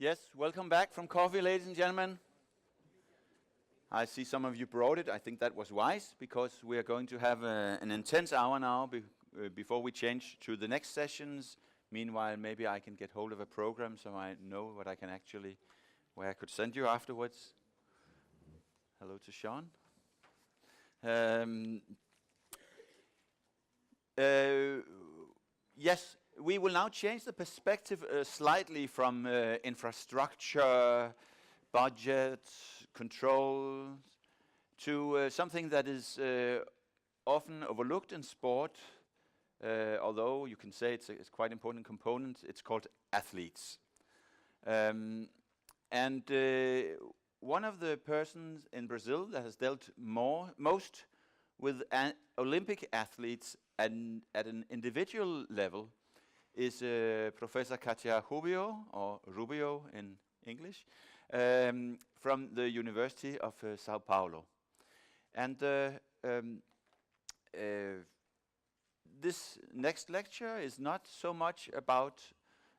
Yes, welcome back from coffee, ladies and gentlemen. I see some of you brought it. I think that was wise, because we are going to have an intense hour now before we change to the next sessions. Meanwhile, maybe I can get hold of a program so I know what I can actually, where I could send you afterwards. Hello to Sean. Yes, we will now change the perspective slightly from infrastructure, budget, control, to something that is often overlooked in sport, although you can say it's a quite important component. It's called athletes. And one of the persons in Brazil that has dealt most with Olympic athletes at an individual level is Professor Katia Rubio, or Rubio in English, from the University of Sao Paulo. And this next lecture is not so much about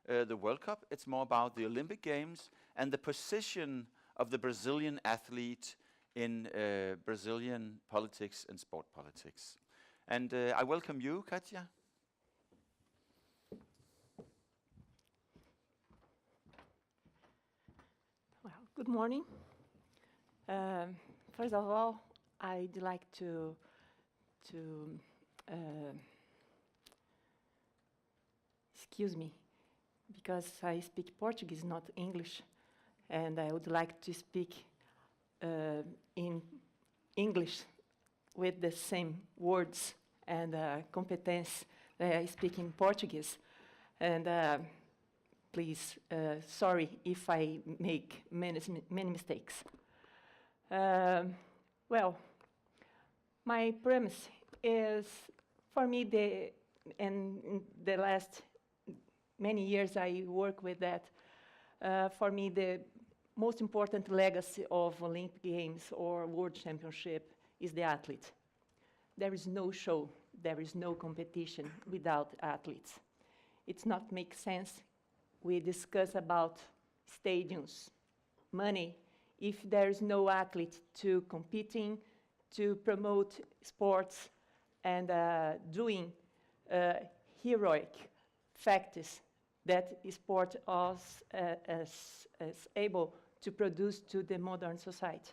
the World Cup, it's more about the Olympic Games and the position of the Brazilian athlete in Brazilian politics and sport politics. And I welcome you, Katia. Well, good morning. First of all, I'd like to excuse me, because I speak Portuguese, not English, and I would like to speak in English with the same words and competence that I speak in Portuguese. And please, sorry if I make many mistakes. Well, my premise is, for me, and in the last many years I work with that, for me the most important legacy of Olympic Games or World Championship is the athlete. There is no show, there is no competition without athletes. It's not make sense. We discuss about stadiums, money, if there is no athlete to competing, to promote sports, and doing heroic facts that sport is able to produce to the modern society.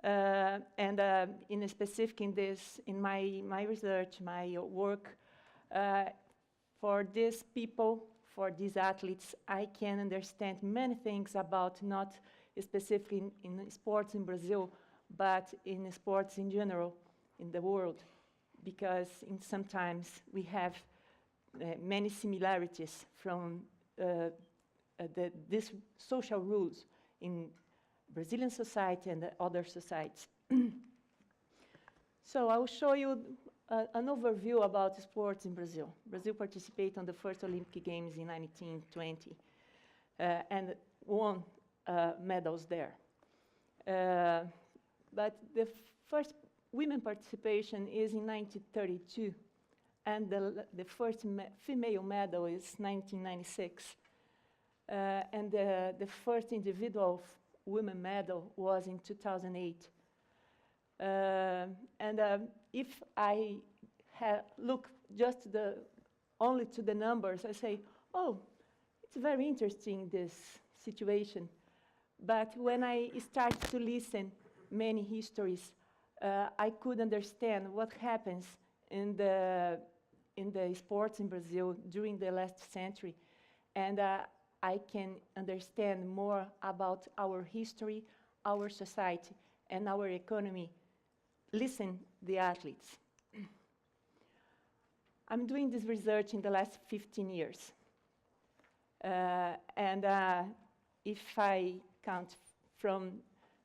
And in specific in my research, my work, for these people, for these athletes, I can understand many things about not specifically in sports in Brazil, but in sports in general in the world, because sometimes we have many similarities from these social rules in Brazilian society and other societies. So I will show you an overview about sports in Brazil. Brazil participated on the first Olympic Games in 1920 and won medals there. But the first women participation is in 1932, and the first female medal is 1996. And the first individual women medal was in 2008. If I look just only to the numbers, I say, oh, it's very interesting, this situation. But when I start to listen many histories, I could understand what happens in the sports in Brazil during the last century. And I can understand more about our history, our society, and our economy. Listen, the athletes. I'm doing this research in the last 15 years. If I count from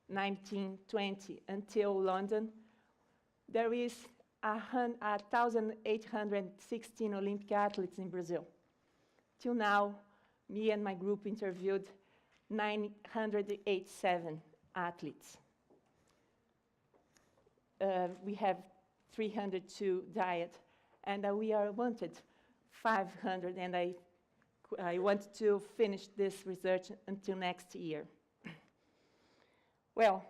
1920 until London, there is 1,816 Olympic athletes in Brazil. Till now, me and my group interviewed 987 athletes. We have 302 diet, and we are wanted 500, and I I want to finish this research until next year. Well,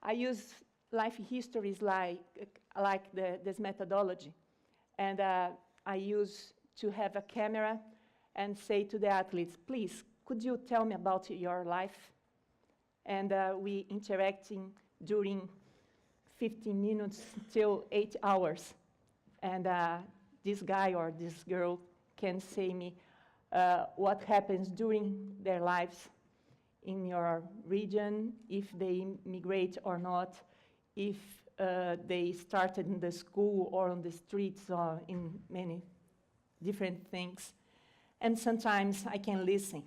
I use life histories like this methodology, and I use to have a camera and say to the athletes, please, could you tell me about your life? And we interacting during 15 minutes till 8 hours. And this guy or this girl can say me what happens during their lives in your region, if they migrate or not, if they started in the school or on the streets or in many different things. And sometimes I can listen.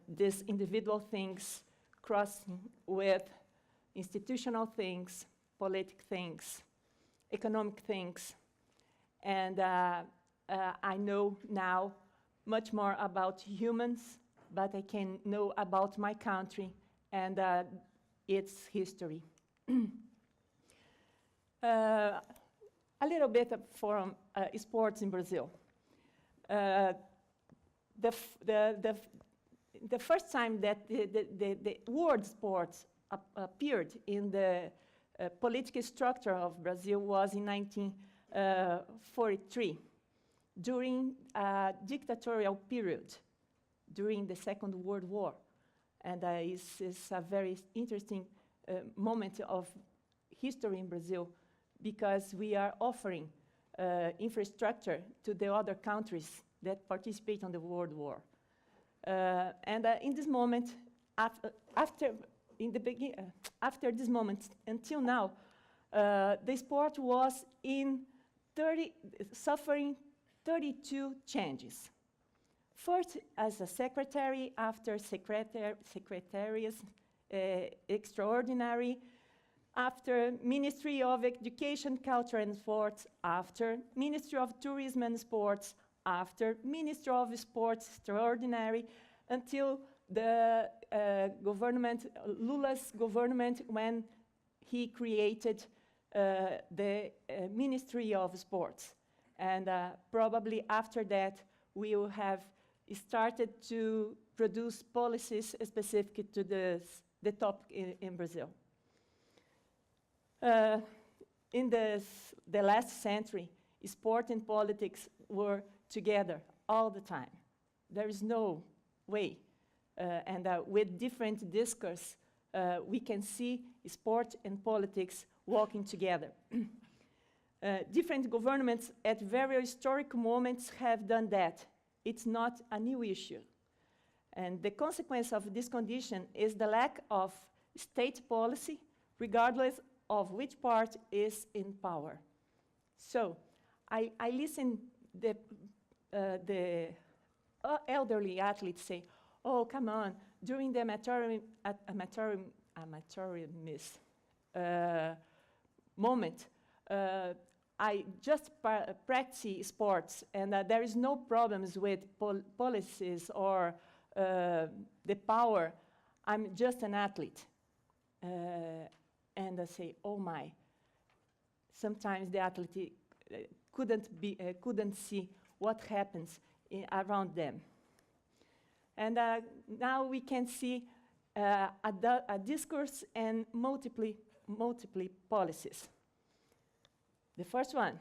These individual things crossing with institutional things, political things, economic things. And I know now much more about humans, but I can know about my country and its history. A little bit from sports in Brazil. The first time that the word sports appeared in the political structure of Brazil was in 1943, during a dictatorial period, during the Second World War. And it's a very interesting moment of history in Brazil, because we are offering infrastructure to the other countries that participate in the World War. And in this moment, after this moment until now, the sport was suffering 32 changes. First as a secretary, after secretaries extraordinary, after Ministry of Education, Culture and Sports, after Ministry of Tourism and Sports, after Ministry of Sports extraordinary, until the Lula's government, when he created the Ministry of Sports. And probably after that, we will have started to produce policies specific to the topic in Brazil. In the last century, sport and politics were together all the time. There is no way. And with different discourse, we can see sport and politics walking together. Different governments at very historic moments have done that. It's not a new issue. And the consequence of this condition is the lack of state policy, regardless of which part is in power. So I listen the elderly athletes say, oh, come on, during the amateurist moment, I just practice sports, and there is no problems with policies or the power. I'm just an athlete. And I say, oh my. Sometimes the athlete couldn't see what happens around them. And now we can see a discourse and multiple policies. The first one,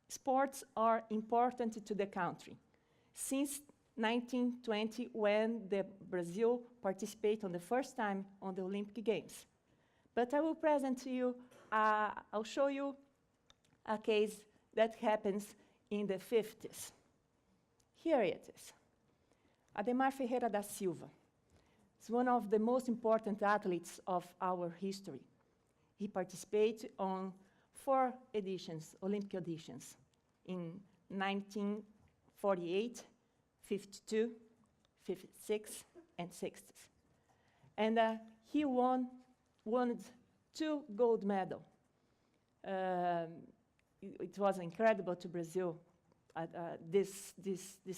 sports are important to the country. Since 1920, when Brazil participated on the first time on the Olympic Games. But I will present to you, I'll show you a case that happens in the 50s. Here it is. Ademar Ferreira da Silva is one of the most important athletes of our history. He participated on 4 editions, Olympic editions, in 1948, 52, 56, and 60s. And he won 2 gold medals. It was incredible to Brazil, this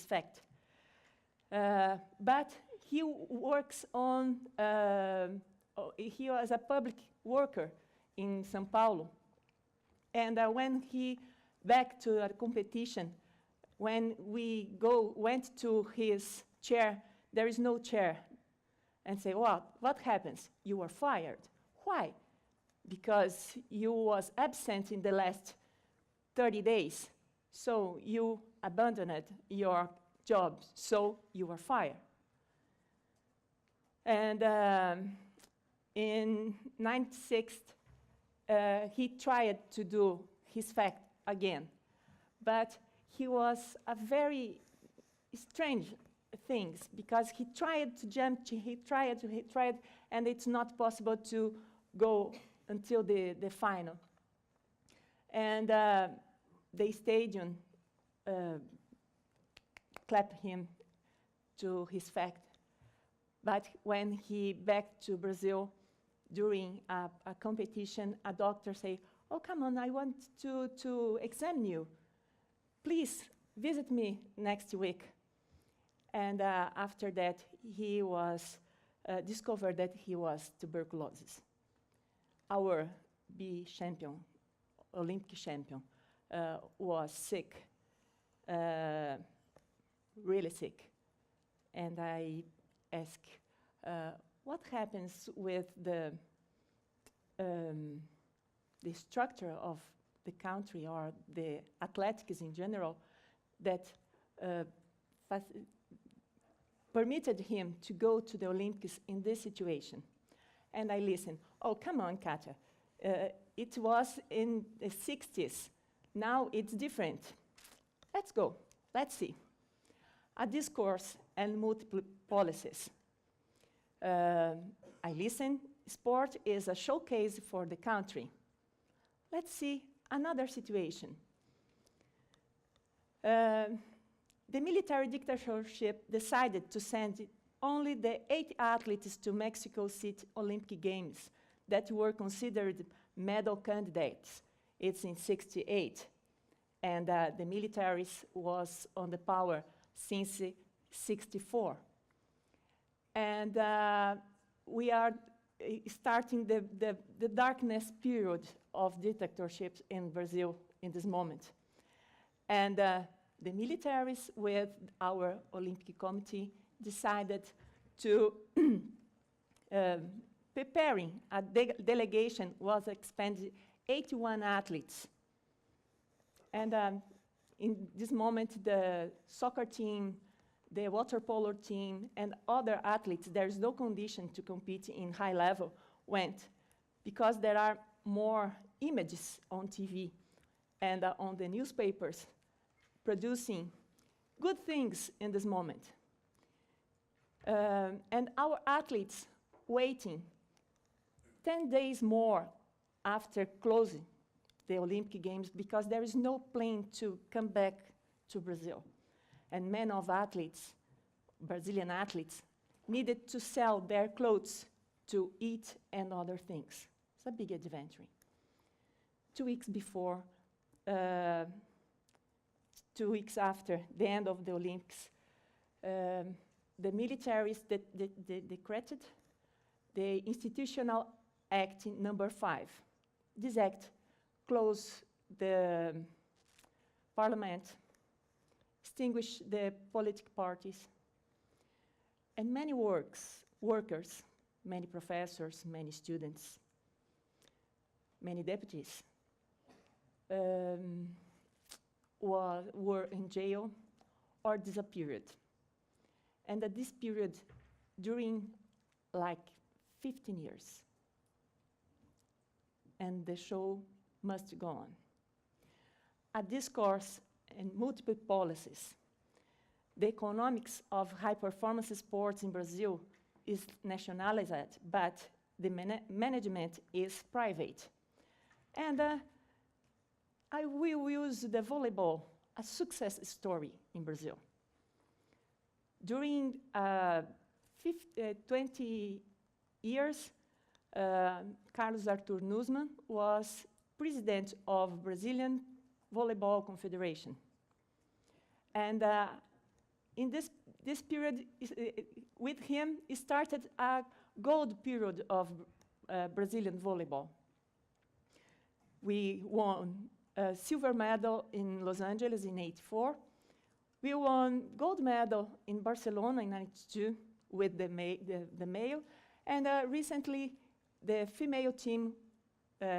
fact. But he works on, he was a public worker in São Paulo. And when he back to a competition, when we went to his chair, there is no chair. And say, well, what happens? You were fired. Why? Because you was absent in the last 30 days. So you abandoned your job, so you were fired. And in 96, he tried to do his fact again. But he was a very strange things, because he tried to jump, he tried, and it's not possible to go until the final. And the stadium clapped him to his fact. But when he back to Brazil during a competition, a doctor say, oh, come on, I want to examine you. Please visit me next week. And after that, he was discovered that he was tuberculosis. Our B champion, Olympic champion, was sick, really sick. And I asked, what happens with the structure of the country or the athletics in general that permitted him to go to the Olympics in this situation? And I listened. Oh, come on, Katia. It was in the 60s. Now it's different. Let's go. Let's see. A discourse and multiple policies. I listen. Sport is a showcase for the country. Let's see another situation. The military dictatorship decided to send only the 8 athletes to Mexico City Olympic Games that were considered medal candidates. It's in 68. And the military was on the power since 64. And we are starting the darkness period of dictatorships in Brazil in this moment. And the militaries with our Olympic Committee decided to preparing a delegation was expanded 81 athletes. And in this moment, the soccer team, the water polo team, and other athletes, there's no condition to compete in high level, went, because there are more images on TV and on the newspapers producing good things in this moment. And our athletes waiting 10 days more after closing the Olympic Games because there is no plane to come back to Brazil. And many of athletes, Brazilian athletes, needed to sell their clothes to eat and other things. It's a big adventure. 2 weeks before, 2 weeks after the end of the Olympics, the militaries decreed the Institutional Act number 5. This act closed the parliament, extinguished the political parties, and many workers, many professors, many students, many deputies were in jail or disappeared. And at this period, during like 15 years, and the show must go on. A discourse and multiple policies. The economics of high-performance sports in Brazil is nationalized, but the management is private. And I will use the volleyball, a success story in Brazil. During 20 years, Carlos Arthur Nussmann was president of Brazilian Volleyball Confederation. And in this period, with him, it started a gold period of Brazilian volleyball. We won a silver medal in Los Angeles in '84. We won gold medal in Barcelona in '92 with the male, and recently the female team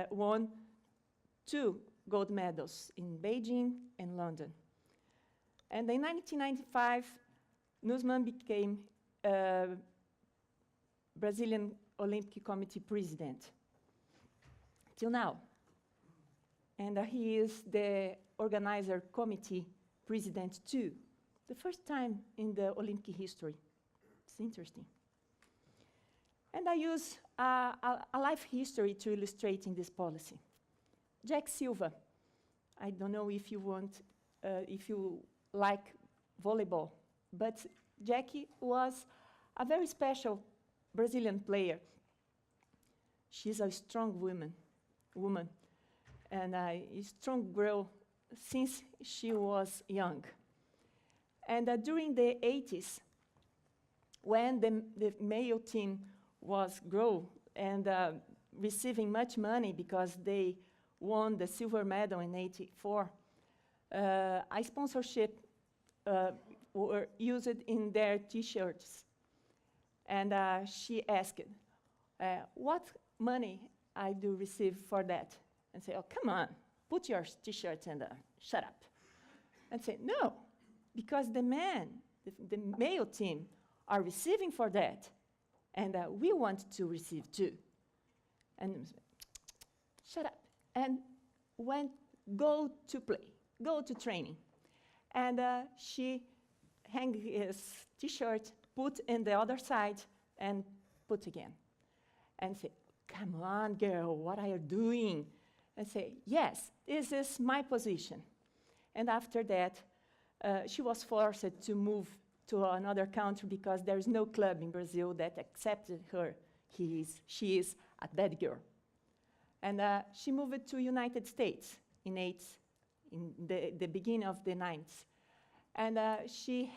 won 2 gold medals in Beijing and London. And in 1995, Nussmann became Brazilian Olympic Committee president, till now. And he is the organizer committee president too. The first time in the Olympic history. It's interesting. And I use a life history to illustrate in this policy. Jack Silva. I don't know if you like volleyball, but Jackie was a very special Brazilian player. She's a strong woman, and a strong girl since she was young. And during the 80s, when the male team was grow and receiving much money because they won the silver medal in '84, a sponsorship were used in their T-shirts. And she asked, what money I do receive for that? And say, oh, come on, put your T-shirts and shut up. And say, no, because the male team are receiving for that, and we want to receive too. And shut up. And go to play, go to training. And she hang his T-shirt, put in the other side, and put again. And say, come on, girl, what are you doing? And say, yes, this is my position. And after that, she was forced to move to another country because there is no club in Brazil that accepted her. She is a bad girl. And she moved to United States in the beginning of the 90s. And she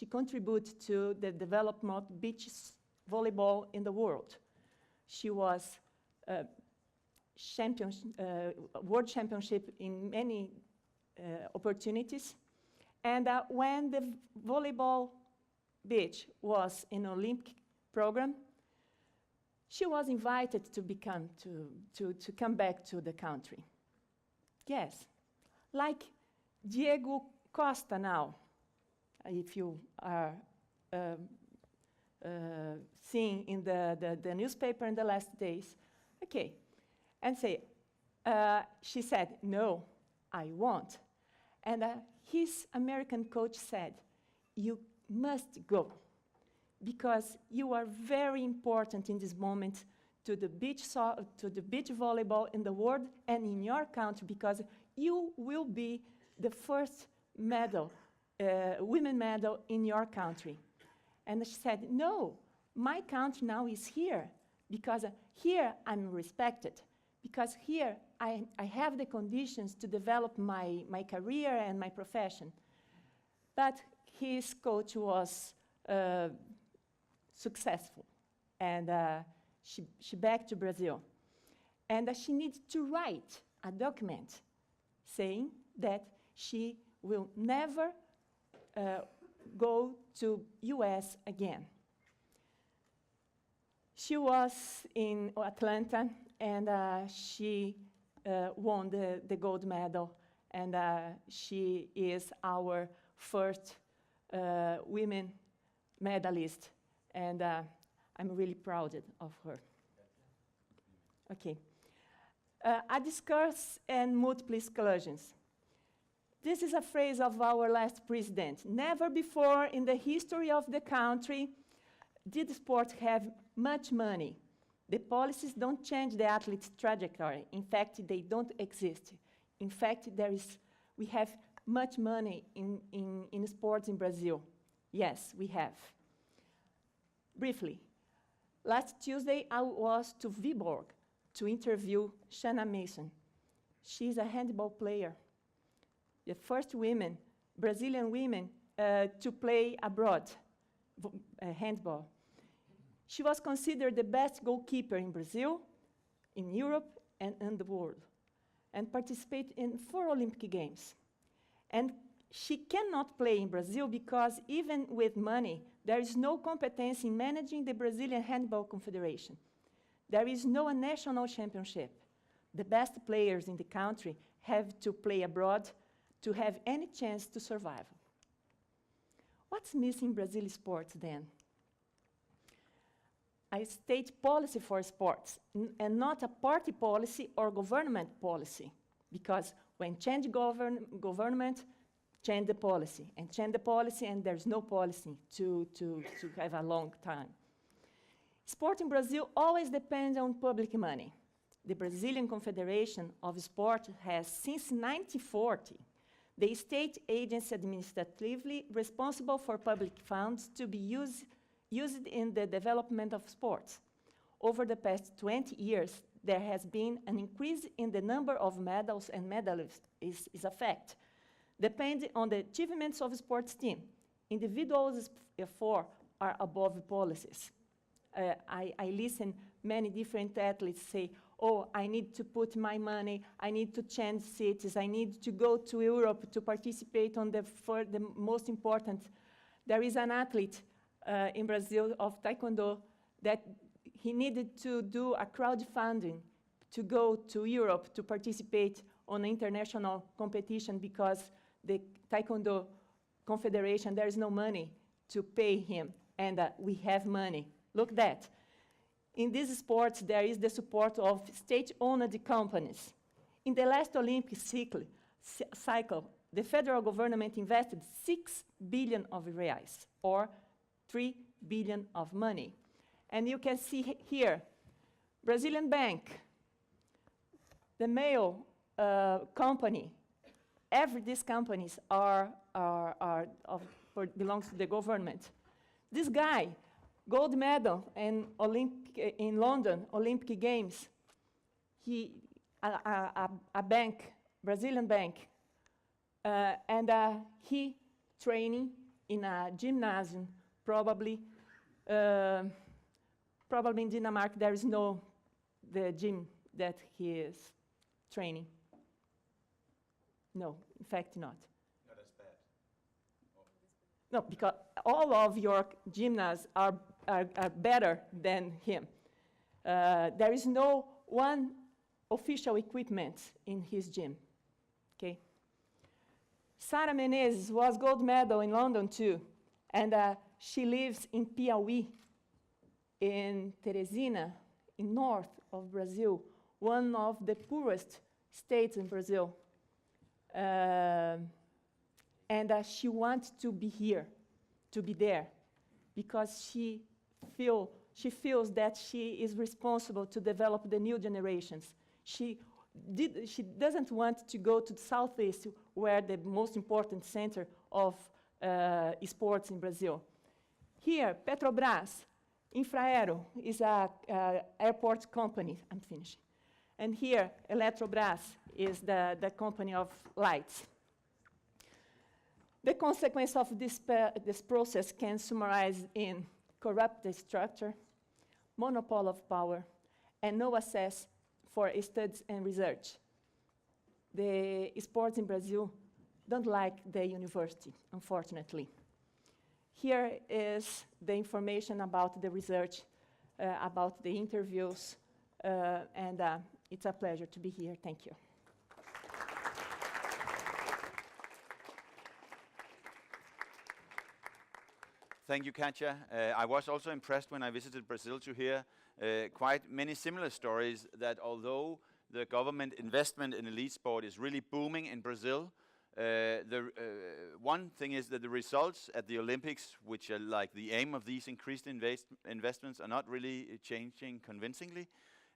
contributed to the development of beach volleyball in the world. She was world championship in many opportunities. And when the volleyball beach was in Olympic program, she was invited to come back to the country. Yes, like Diego Costa now, if you are seeing in the newspaper in the last days. Okay, and she said, no, I won't. And his American coach said, you must go, because you are very important in this moment to the beach volleyball in the world and in your country, because you will be the first medal, women medal in your country. And she said, no, my country now is here, because here I'm respected, because here I have the conditions to develop my career and my profession. But his coach was successful, and she back to Brazil. And she needs to write a document saying that she will never go to US again. She was in Atlanta, and she won the gold medal, and she is our first women medalist, and I'm really proud of her. Okay. A discourse and multiple sclerosis. This is a phrase of our last president. Never before in the history of the country did sport have much money. The policies don't change the athlete's trajectory. In fact, they don't exist. In fact, we have much money in sports in Brazil. Yes, we have. Briefly, last Tuesday I was to Viborg to interview Shanna Mason. She's a handball player, the first Brazilian women to play abroad, handball. She was considered the best goalkeeper in Brazil, in Europe, and in the world, and participated in 4 Olympic Games. And She cannot play in Brazil because even with money, there is no competence in managing the Brazilian Handball Confederation. There is no national championship. The best players in the country have to play abroad to have any chance to survive. What's missing in Brazilian sports then? A state policy for sports, and not a party policy or government policy, because when change government, change the policy, and there's no policy to have a long time. Sport in Brazil always depends on public money. The Brazilian Confederation of Sport has, since 1940, the state agency administratively responsible for public funds to be used in the development of sports. Over the past 20 years, there has been an increase in the number of medals, and medalists is a fact. Depending on the achievements of a sports team, individuals therefore are above policies. I listen many different athletes say, oh, I need to put my money, I need to change cities, I need to go to Europe to participate on the most important. There is an athlete in Brazil of Taekwondo that he needed to do a crowdfunding to go to Europe to participate on an international competition because the Taekwondo Confederation, there is no money to pay him, and we have money. Look at that. In these sports, there is the support of state-owned companies. In the last Olympic cycle, the federal government invested 6 billion of reais, or 3 billion of money. And you can see here, Brazilian Bank, the mail company, these companies belongs to the government. This guy, gold medal in London Olympic Games, a bank, Brazilian bank, and he training in a gymnasium, probably in Denmark there is no the gym that he is training. No, in fact not. Not as bad. Oh. No, because all of your gymnasts are better than him. There is no one official equipment in his gym. Okay. Sara Menezes was gold medal in London too, and she lives in Piauí, in Teresina, in north of Brazil, one of the poorest states in Brazil. And she wants to be here, to be there, because she feels that she is responsible to develop the new generations. She doesn't want to go to the southeast, where the most important center of sports in Brazil. Here, Petrobras, Infraero is an airport company. I'm finishing. And here, Eletrobras is the company of lights. The consequence of this process can summarize in corrupt structure, monopoly of power, and no access for studies and research. The sports in Brazil don't like the university, unfortunately. Here is the information about the research, about the interviews, and it's a pleasure to be here. Thank you. Thank you, Katia. I was also impressed when I visited Brazil to hear quite many similar stories that although the government investment in elite sport is really booming in Brazil, one thing is that the results at the Olympics, which are like the aim of these increased investments, are not really changing convincingly.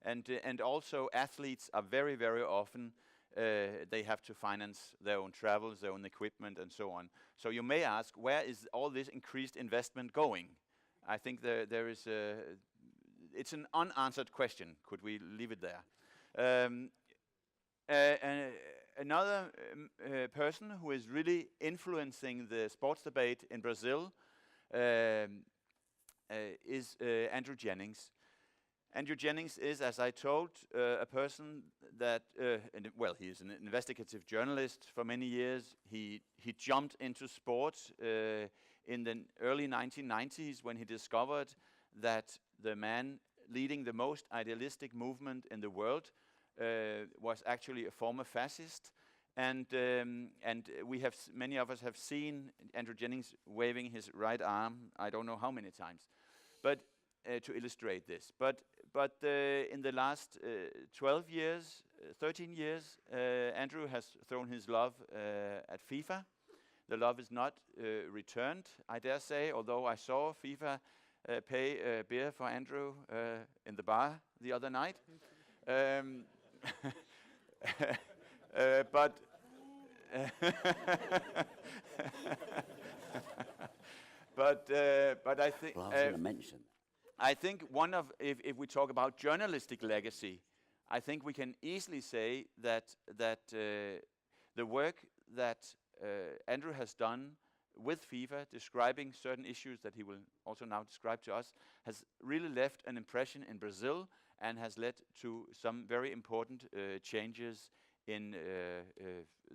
And also athletes are very, very often, they have to finance their own travels, their own equipment, and so on. So you may ask, where is all this increased investment going? I think there is it's an unanswered question. Could we leave it there? Another person who is really influencing the sports debate in Brazil is Andrew Jennings. Andrew Jennings is, as I told, a person that, he is an investigative journalist for many years. He jumped into sports in the early 1990s when he discovered that the man leading the most idealistic movement in the world was actually a former fascist. And many of us have seen Andrew Jennings waving his right arm, I don't know how many times, but to illustrate this. But in the last 12 years, 13 years, Andrew has thrown his love at FIFA. The love is not returned, I dare say, although I saw FIFA pay a beer for Andrew in the bar the other night. But I think well, I was going to mention. I think if we talk about journalistic legacy, I think we can easily say that the work that Andrew has done with FIFA, describing certain issues that he will also now describe to us, has really left an impression in Brazil and has led to some very important changes in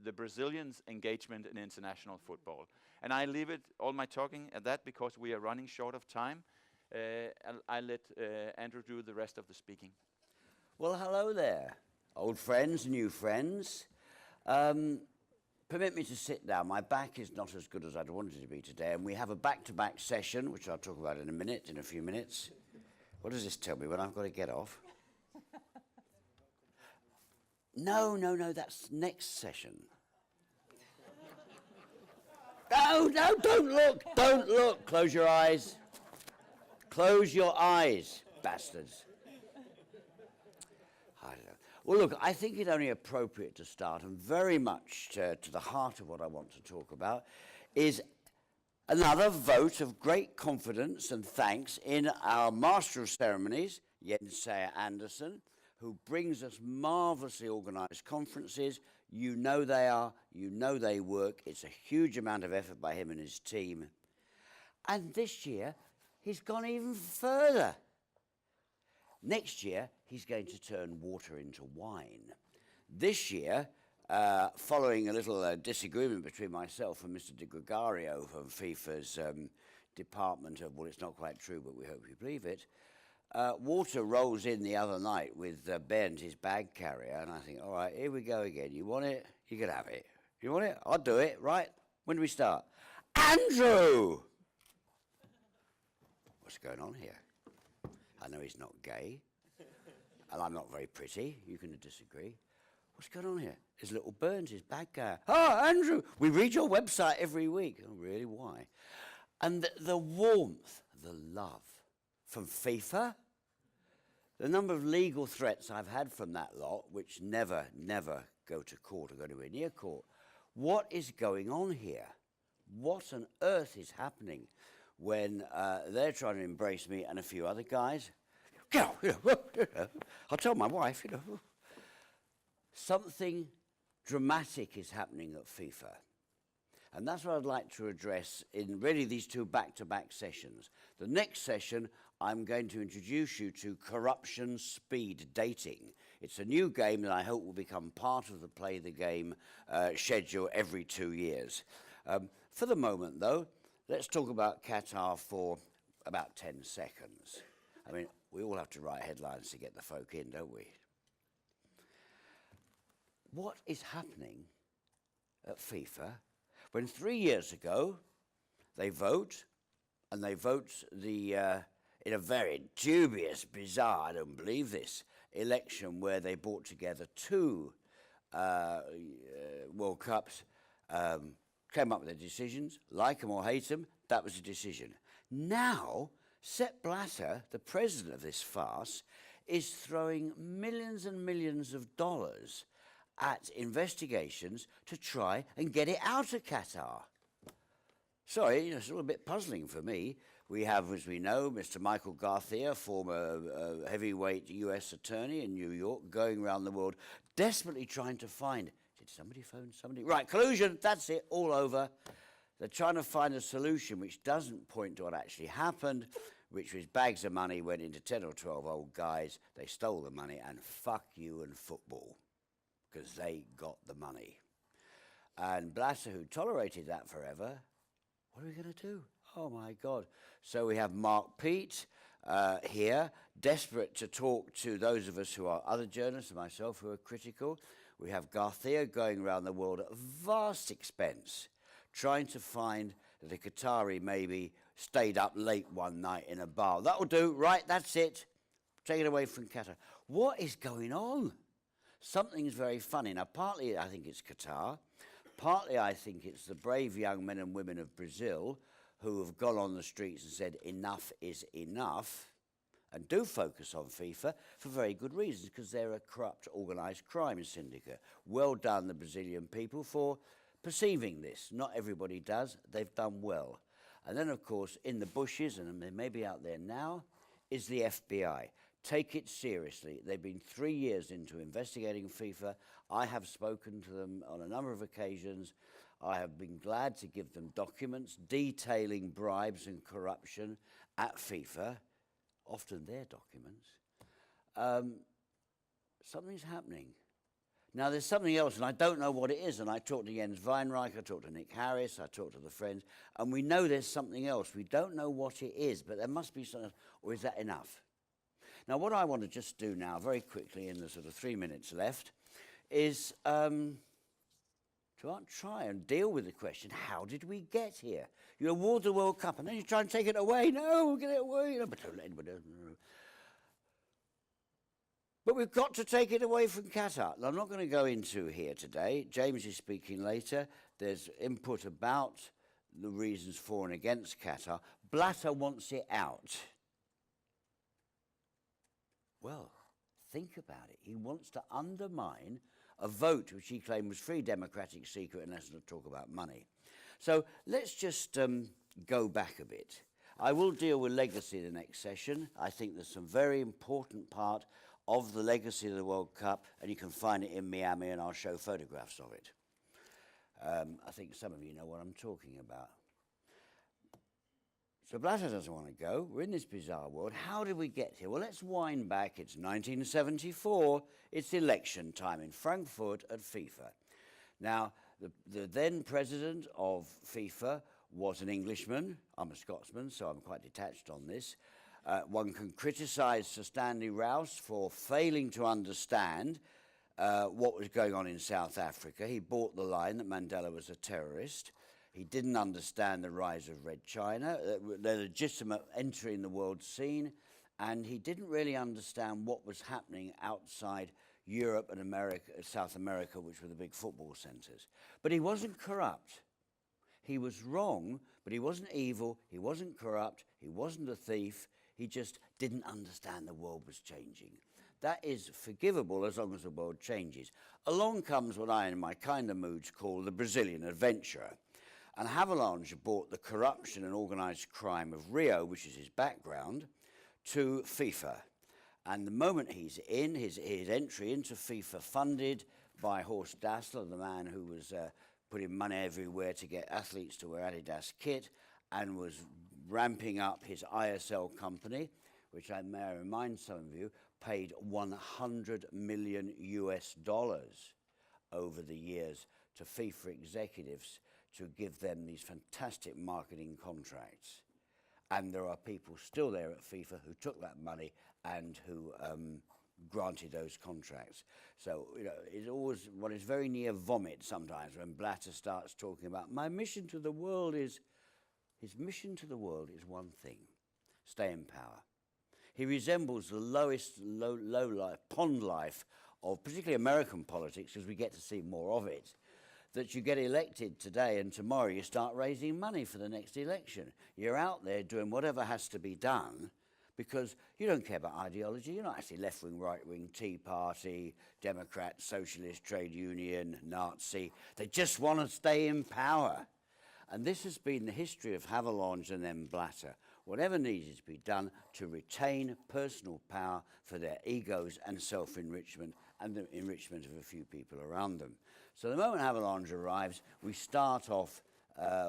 the Brazilians' engagement in international football. And I leave all my talking at that because we are running short of time. I'll let Andrew do the rest of the speaking. Well, hello there, old friends, new friends. Permit me to sit down. My back is not as good as I'd wanted it to be today, and we have a back-to-back session, which I'll talk about in a few minutes. What does this tell me, when I've got to get off? No, that's next session. No, don't look. Close your eyes. Close your eyes, bastards. I don't know. Well, look, I think it's only appropriate to start, and very much to the heart of what I want to talk about, is another vote of great confidence and thanks in our Master of Ceremonies, Jens Andersen, who brings us marvellously organised conferences. You know they are, you know they work. It's a huge amount of effort by him and his team. And this year, he's gone even further. Next year, he's going to turn water into wine. This year, following a little disagreement between myself and Mr. De Gregario from FIFA's department of, well, it's not quite true, but we hope you believe it, water rolls in the other night with Bernd, his bag carrier, and I think, all right, here we go again. You want it? You can have it. You want it? I'll do it, right? When do we start? Andrew! What's going on here? I know he's not gay, and I'm not very pretty. You can disagree. What's going on here? His little Burns, his bad guy. Oh, Andrew, we read your website every week. Oh, really? Why? And the warmth, the love from FIFA, the number of legal threats I've had from that lot, which never go to court or go anywhere near court. What is going on here? What on earth is happening when they're trying to embrace me and a few other guys? I'll tell my wife, something dramatic is happening at FIFA. And that's what I'd like to address in really these two back-to-back sessions. The next session, I'm going to introduce you to corruption speed dating. It's a new game that I hope will become part of the Play the Game schedule every 2 years. For the moment, though, let's talk about Qatar for about 10 seconds. I mean, we all have to write headlines to get the folk in, don't we? What is happening at FIFA when 3 years ago they vote, and they vote in a very dubious, bizarre, I don't believe this, election where they brought together two World Cups, came up with their decisions, like them or hate them, that was a decision. Now, Sepp Blatter, the president of this farce, is throwing millions and millions of dollars at investigations to try and get it out of Qatar. Sorry, it's a little bit puzzling for me. We have, as we know, Mr. Michael Garcia, former heavyweight US attorney in New York, going around the world, desperately trying to find, did somebody phone somebody? Right, collusion, that's it, all over. They're trying to find a solution which doesn't point to what actually happened. which was bags of money went into 10 or 12 old guys. They stole the money, and fuck you and football, because they got the money. And Blatter, who tolerated that forever, what are we going to do? Oh, my God. So we have Mark Pete here, desperate to talk to those of us who are other journalists and myself who are critical. We have Garcia going around the world at vast expense, trying to find that a Qatari maybe stayed up late one night in a bar. That'll do, right, that's it. Take it away from Qatar. What is going on? Something's very funny. Now, partly I think it's Qatar. Partly I think it's the brave young men and women of Brazil who have gone on the streets and said enough is enough, and do focus on FIFA for very good reasons, because they're a corrupt organised crime syndicate. Well done, the Brazilian people, for perceiving this. Not everybody does. They've done well. And then, of course, in the bushes, and they may be out there now, is the FBI. Take it seriously. They've been 3 years into investigating FIFA. I have spoken to them on a number of occasions. I have been glad to give them documents detailing bribes and corruption at FIFA, often their documents. Something's happening. Now, there's something else, and I don't know what it is, and I talked to Jens Weinreich, I talked to Nick Harris, I talked to the friends, and we know there's something else. We don't know what it is, but there must be something else, or is that enough? Now, what I want to just do now, very quickly, in the sort of 3 minutes left, is to try and deal with the question, how did we get here? You award the World Cup, and then you try and take it away. No, we'll get it away. No, but don't let anybody know. But we've got to take it away from Qatar. I'm not going to go into here today. James is speaking later. There's input about the reasons for and against Qatar. Blatter wants it out. Well, think about it. He wants to undermine a vote which he claimed was free, democratic, secret, and let's not talk about money. So let's just go back a bit. I will deal with legacy in the next session. I think there's some very important part of the legacy of the World Cup, and you can find it in Miami, and I'll show photographs of it. I think some of you know what I'm talking about. So Blatter doesn't want to go. We're in this bizarre world. How did we get here? Well, let's wind back. It's 1974. It's election time in Frankfurt at FIFA. Now, the then president of FIFA was an Englishman. I'm a Scotsman, so I'm quite detached on this. One can criticise Sir Stanley Rouse for failing to understand what was going on in South Africa. He bought the line that Mandela was a terrorist. He didn't understand the rise of Red China, the legitimate entry in the world scene, and he didn't really understand what was happening outside Europe and America, South America, which were the big football centres. But he wasn't corrupt. He was wrong, but he wasn't evil, he wasn't corrupt, he wasn't a thief, he just didn't understand the world was changing. That is forgivable as long as the world changes. Along comes what I, in my kind of moods, call the Brazilian adventurer. And Havelange brought the corruption and organised crime of Rio, which is his background, to FIFA. And the moment he's in, his entry into FIFA, funded by Horst Dassler, the man who was putting money everywhere to get athletes to wear Adidas kit, and was ramping up his ISL company, which I may remind some of you, paid $100 million over the years to FIFA executives to give them these fantastic marketing contracts. And there are people still there at FIFA who took that money and who granted those contracts. So, you know, it's always what is very near vomit sometimes when Blatter starts talking about my mission to the world is, his mission to the world is one thing, stay in power. He resembles the lowest low life, pond life of particularly American politics, because we get to see more of it. That you get elected today and tomorrow you start raising money for the next election. You're out there doing whatever has to be done because you don't care about ideology. You're not actually left-wing, right-wing, Tea Party, Democrat, Socialist, Trade Union, Nazi. They just want to stay in power. And this has been the history of Havelange and then Blatter. Whatever needs to be done to retain personal power for their egos and self-enrichment and the enrichment of a few people around them. So the moment Havelange arrives, we start off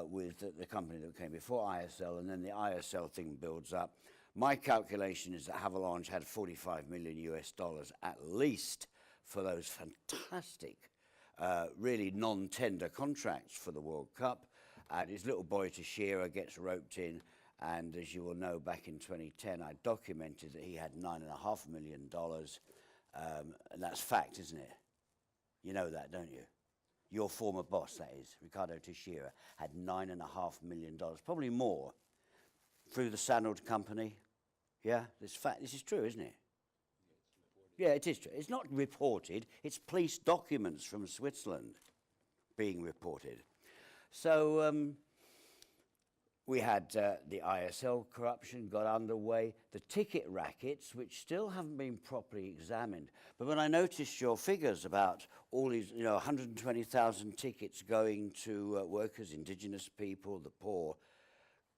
with the company that came before ISL, and then the ISL thing builds up. My calculation is that Havelange had 45 million US dollars at least for those fantastic, really non-tender contracts for the World Cup. And his little boy Teixeira gets roped in, and as you will know, back in 2010, I documented that he had $9.5 million, and that's fact, isn't it? You know that, don't you? Your former boss, that is, Ricardo Teixeira, had $9.5 million, probably more, through the Sandold company. Yeah, this is true, isn't it? Yeah, it is true. It's not reported, it's police documents from Switzerland being reported. So we had the ISL corruption got underway, the ticket rackets, which still haven't been properly examined. But when I noticed your figures about all these, 120,000 tickets going to workers, indigenous people, the poor,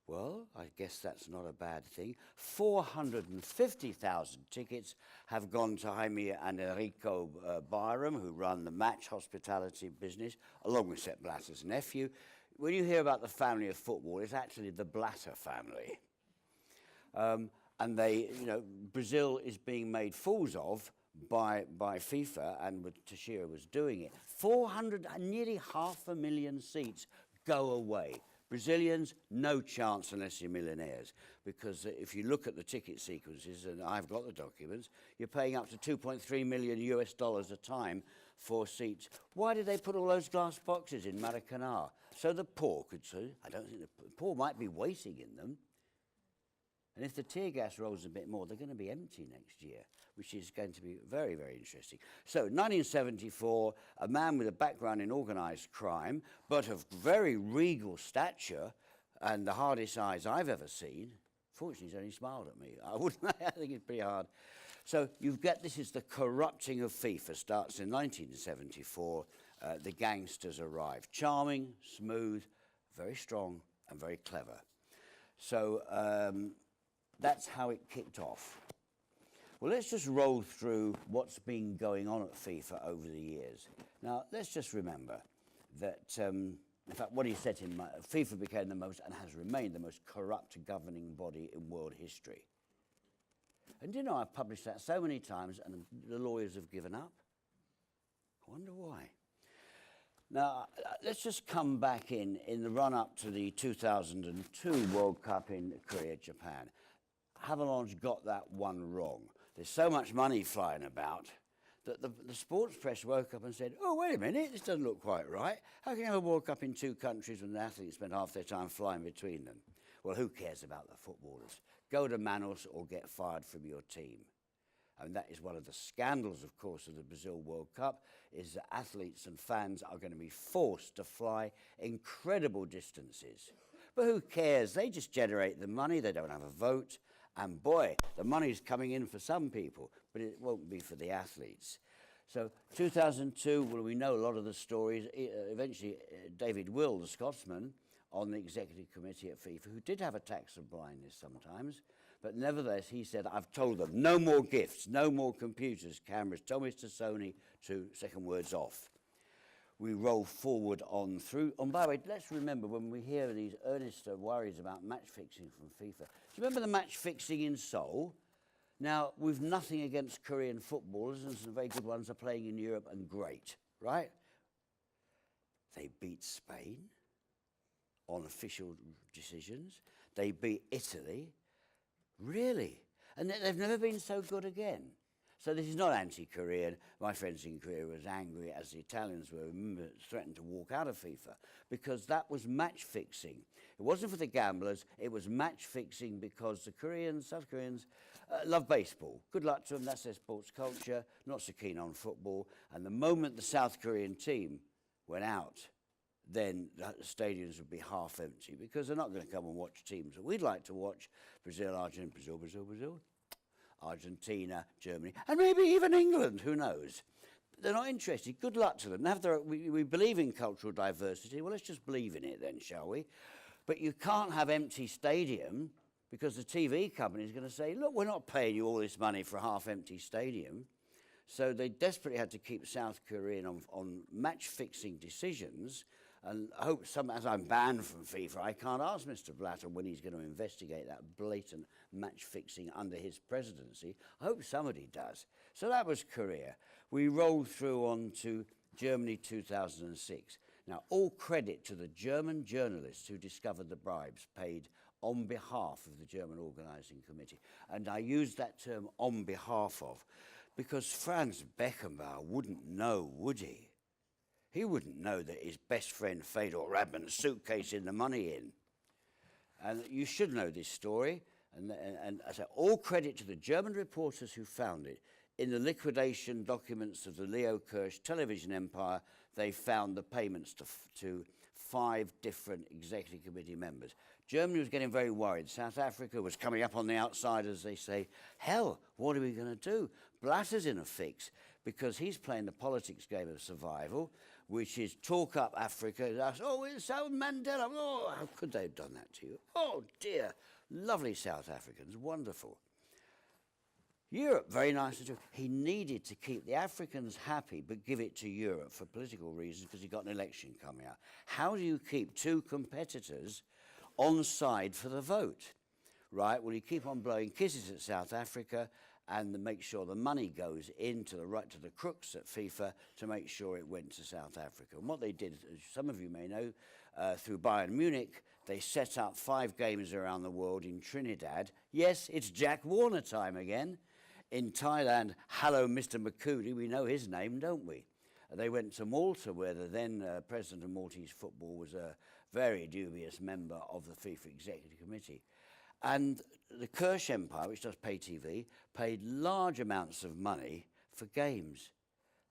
well, I guess that's not a bad thing. 450,000 tickets have gone to Jaime and Enrico Byram, who run the match hospitality business, along with Sepp Blatter's nephew. When you hear about the family of football, it's actually the Blatter family. And they, Brazil is being made fools of by FIFA, and Teixeira was doing it. 400, nearly 500,000 seats go away. Brazilians, no chance unless you're millionaires, because if you look at the ticket sequences, and I've got the documents, you're paying up to 2.3 million US dollars a time for seats. Why did they put all those glass boxes in Maracanã? So the poor could see. I don't think the poor might be waiting in them. And if the tear gas rolls a bit more, they're going to be empty next year, which is going to be very, very interesting. So 1974, a man with a background in organised crime, but of very regal stature and the hardest eyes I've ever seen. Fortunately, he's only smiled at me. I think it's pretty hard. So this is the corrupting of FIFA. Starts in 1974. The gangsters arrive. Charming, smooth, very strong, and very clever. So that's how it kicked off. Well, let's just roll through what's been going on at FIFA over the years. Now, let's just remember that, in fact, what he said in FIFA became the most, and has remained the most corrupt governing body in world history. And do you know, I've published that so many times, and the lawyers have given up? I wonder why. Now, let's just come back in the run-up to the 2002 World Cup in Korea, Japan. Havelange got that one wrong. There's so much money flying about that the sports press woke up and said, oh, wait a minute, this doesn't look quite right. How can you have a World Cup in two countries when the athletes spend half their time flying between them? Well, who cares about the footballers? Go to Manos or get fired from your team. And that is one of the scandals, of course, of the Brazil World Cup, is that athletes and fans are going to be forced to fly incredible distances. But who cares? They just generate the money. They don't have a vote. And boy, the money's coming in for some people, but it won't be for the athletes. So 2002, well, we know a lot of the stories. Eventually, David Will, the Scotsman, on the executive committee at FIFA, who did have attacks of blindness sometimes, but nevertheless, he said, I've told them, no more gifts, no more computers, cameras, tell Mr. Sony to second words off. We roll forward on through. And by the way, let's remember when we hear these earnest worries about match fixing from FIFA. Do you remember the match fixing in Seoul? Now, we've nothing against Korean footballers, and some very good ones are playing in Europe, and great, right? They beat Spain on official decisions. They beat Italy. Really? And they've never been so good again. So this is not anti-Korean. My friends in Korea were as angry as the Italians were, threatened to walk out of FIFA, because that was match fixing. It wasn't for the gamblers, it was match fixing because the Koreans, South Koreans, love baseball. Good luck to them, that's their sports culture, not so keen on football. And the moment the South Korean team went out, then the stadiums would be half empty, because they're not going to come and watch teams that we'd like to watch. Brazil, Argentina, Brazil, Argentina, Germany, and maybe even England, who knows? They're not interested. Good luck to them. We believe in cultural diversity. Well, let's just believe in it then, shall we? But you can't have empty stadium, because the TV company is going to say, look, we're not paying you all this money for a half-empty stadium. So they desperately had to keep South Korea on match-fixing decisions. And I hope as I'm banned from FIFA, I can't ask Mr. Blatter when he's going to investigate that blatant match fixing under his presidency. I hope somebody does. So that was Korea. We rolled through on to Germany 2006. Now, all credit to the German journalists who discovered the bribes paid on behalf of the German Organising Committee. And I use that term on behalf of because Franz Beckenbauer wouldn't know, would he? He wouldn't know that his best friend Fedor Radman's suitcase in the money in. And you should know this story. And I say all credit to the German reporters who found it. In the liquidation documents of the Leo Kirsch television empire, they found the payments to 5 different executive committee members. Germany was getting very worried. South Africa was coming up on the outside, as they say. Hell, what are we going to do? Blatter's in a fix because he's playing the politics game of survival, which is talk up Africa. Oh, it's South Mandela. Oh, how could they have done that to you? Oh, dear. Lovely South Africans. Wonderful. Europe, very nice to do. He needed to keep the Africans happy but give it to Europe for political reasons because he got an election coming out. How do you keep 2 competitors on side for the vote? Right, well, you keep on blowing kisses at South Africa and make sure the money goes into the crooks at FIFA to make sure it went to South Africa. And what they did, as some of you may know, through Bayern Munich, they set up 5 games around the world in Trinidad. Yes, it's Jack Warner time again. In Thailand, hello, Mr. Makudi, we know his name, don't we? They went to Malta, where the then president of Maltese football was a very dubious member of the FIFA Executive Committee. And the Kirsch Empire, which does pay TV, paid large amounts of money for games.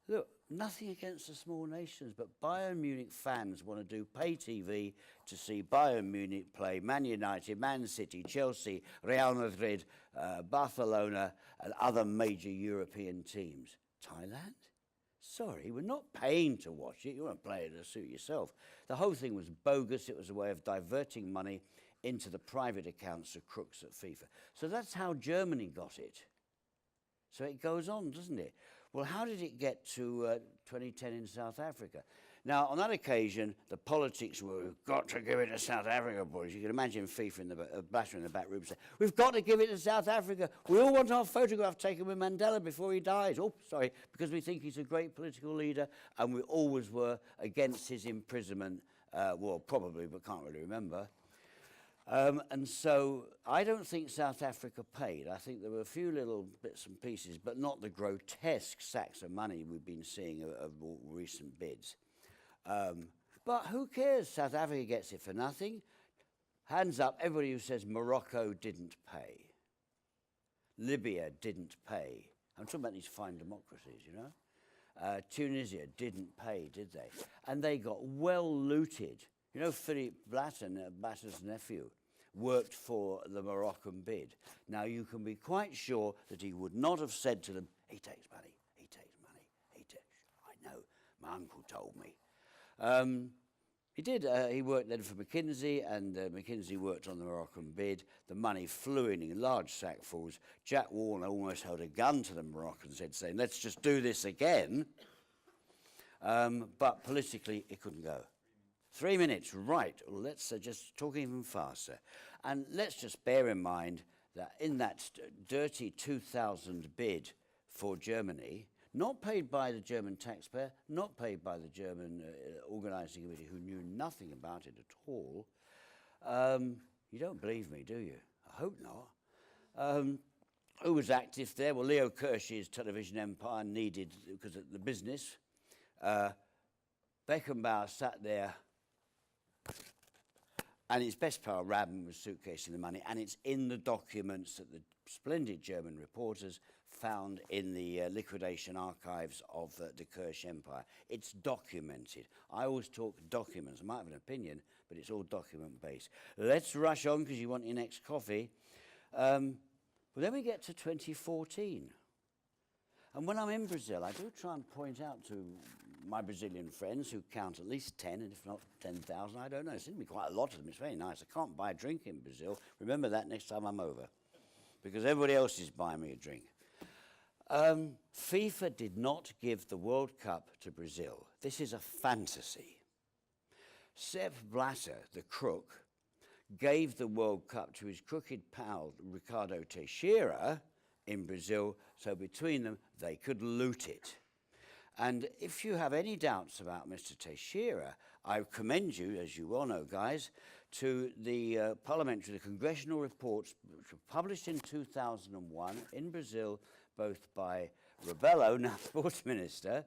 Look, nothing against the small nations, but Bayern Munich fans want to do pay TV to see Bayern Munich play Man United, Man City, Chelsea, Real Madrid, Barcelona, and other major European teams. Thailand? Sorry, we're not paying to watch it. You want to play it to suit yourself. The whole thing was bogus. It was a way of diverting money into the private accounts of crooks at FIFA. So that's how Germany got it. So it goes on, doesn't it? Well, how did it get to 2010 in South Africa? Now, on that occasion, the politics were, we've got to give it to South Africa, boys. You can imagine FIFA in the Blatter in the back room saying, we've got to give it to South Africa. We all want our photograph taken with Mandela before he dies. Oh, sorry, because we think he's a great political leader, and we always were against his imprisonment. Well, probably, but can't really remember. And so I don't think South Africa paid. I think there were a few little bits and pieces, but not the grotesque sacks of money we've been seeing of recent bids. But who cares? South Africa gets it for nothing. Hands up, everybody who says Morocco didn't pay. Libya didn't pay. I'm talking about these fine democracies, you know. Tunisia didn't pay, did they? And they got well looted. You know, Philippe Blatter, Blatter's nephew, worked for the Moroccan bid. Now, you can be quite sure that he would not have said to them, he takes money, he takes money, he takes... I know, my uncle told me. He did. He worked then for McKinsey, and McKinsey worked on the Moroccan bid. The money flew in large sackfuls. Jack Warner almost held a gun to the Moroccans, saying, let's just do this again. But politically, it couldn't go. 3 minutes, right. Well, let's just talk even faster. And let's just bear in mind that in that dirty 2000 bid for Germany, not paid by the German taxpayer, not paid by the German organising committee, who knew nothing about it at all. You don't believe me, do you? I hope not. Who was active there? Well, Leo Kirsch's television empire needed, because of the business. Beckenbauer sat there, and his best pal, Radman, was suitcasing the money, and it's in the documents that the splendid German reporters found in the liquidation archives of the Kirsch Empire. It's documented. I always talk documents. I might have an opinion, but it's all document-based. Let's rush on, because you want your next coffee. Well, then we get to 2014. And when I'm in Brazil, I do try and point out to my Brazilian friends, who count at least 10, and if not 10,000, I don't know. There seems to be quite a lot of them. It's very nice. I can't buy a drink in Brazil. Remember that next time I'm over, because everybody else is buying me a drink. FIFA did not give the World Cup to Brazil. This is a fantasy. Sepp Blatter, the crook, gave the World Cup to his crooked pal Ricardo Teixeira in Brazil, so between them they could loot it. And if you have any doubts about Mr. Teixeira, I commend you, as you well know, guys, to the the congressional reports which were published in 2001 in Brazil, both by Rubio, now sports minister.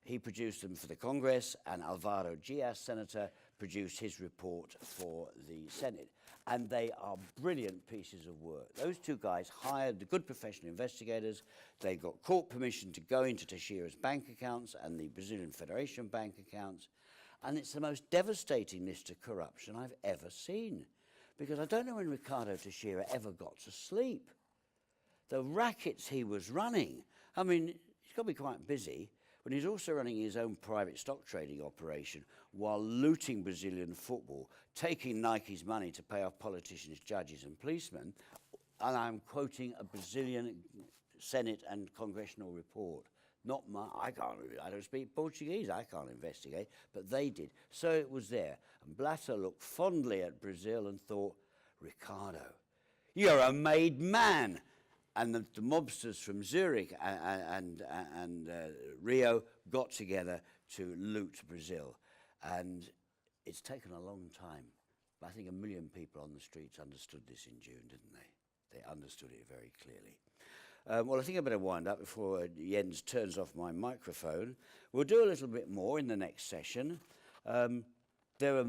He produced them for the Congress, and Alvaro Diaz, senator, produced his report for the Senate. And they are brilliant pieces of work. Those two guys hired the good professional investigators. They got court permission to go into Teixeira's bank accounts and the Brazilian Federation bank accounts. And it's the most devastating list of corruption I've ever seen. Because I don't know when Ricardo Teixeira ever got to sleep. The rackets he was running, I mean, he's got to be quite busy, but he's also running his own private stock trading operation while looting Brazilian football, taking Nike's money to pay off politicians, judges and policemen. And I'm quoting a Brazilian Senate and congressional report. Not my, I don't speak Portuguese, I can't investigate, but they did. So it was there. And Blatter looked fondly at Brazil and thought, Ricardo, you're a made man. And the mobsters from Zurich and Rio got together to loot Brazil. And it's taken a long time. But I think 1 million people on the streets understood this in June, didn't they? They understood it very clearly. Well, I think I better wind up before Jens turns off my microphone. We'll do a little bit more in the next session. There are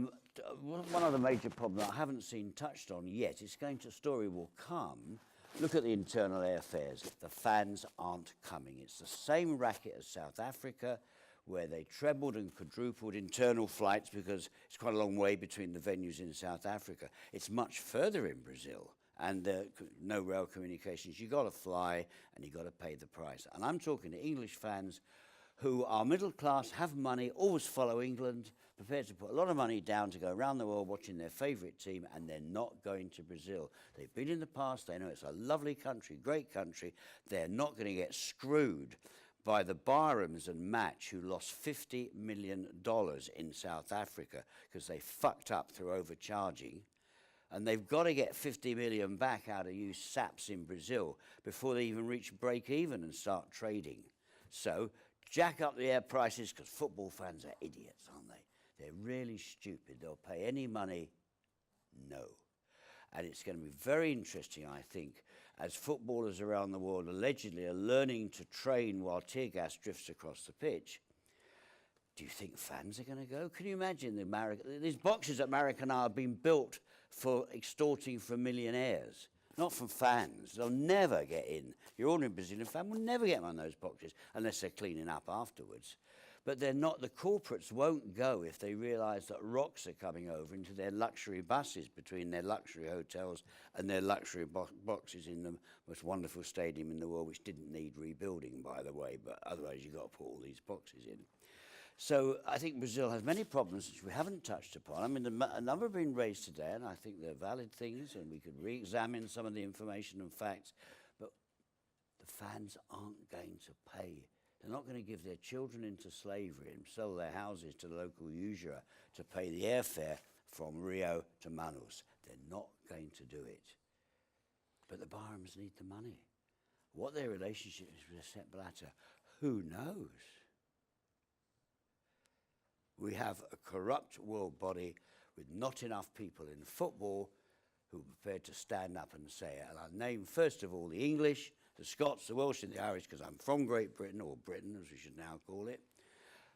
one other major problem I haven't seen touched on yet. It's going to, story will come. Look at the internal airfares. The fans aren't coming. It's the same racket as South Africa, where they trebled and quadrupled internal flights because it's quite a long way between the venues in South Africa. It's much further in Brazil, and no rail communications. You've got to fly, and you've got to pay the price. And I'm talking to English fans who are middle class, have money, always follow England, prepared to put a lot of money down to go around the world watching their favourite team, and they're not going to Brazil. They've been in the past, they know it's a lovely country, great country. They're not going to get screwed by the Barhams and Match, who lost $50 million in South Africa because they fucked up through overcharging. And they've got to get 50 million back out of you saps in Brazil before they even reach break even and start trading. So jack up the air prices, because football fans are idiots, aren't they? They're really stupid. They'll pay any money. No. And it's going to be very interesting, I think, as footballers around the world allegedly are learning to train while tear gas drifts across the pitch. Do you think fans are going to go? Can you imagine these boxes at Maracanã have been built for extorting from millionaires, not from fans. They'll never get in. Your ordinary Brazilian fan will never get one of those boxes unless they're cleaning up afterwards. But they're not, the corporates won't go if they realise that rocks are coming over into their luxury buses between their luxury hotels and their luxury boxes in the most wonderful stadium in the world, which didn't need rebuilding, by the way, but otherwise you've got to put all these boxes in. So I think Brazil has many problems which we haven't touched upon. I mean, a number have been raised today, and I think they're valid things, and we could re-examine some of the information and facts, but the fans aren't going to pay. They're not going to give their children into slavery and sell their houses to the local usurer to pay the airfare from Rio to Manaus. They're not going to do it. But the Barhams need the money. What their relationship is with Sepp Blatter, who knows? We have a corrupt world body with not enough people in football who are prepared to stand up and say it. And I'll name, first of all, the English, the Scots, the Welsh and the Irish, because I'm from Great Britain, or Britain as we should now call it,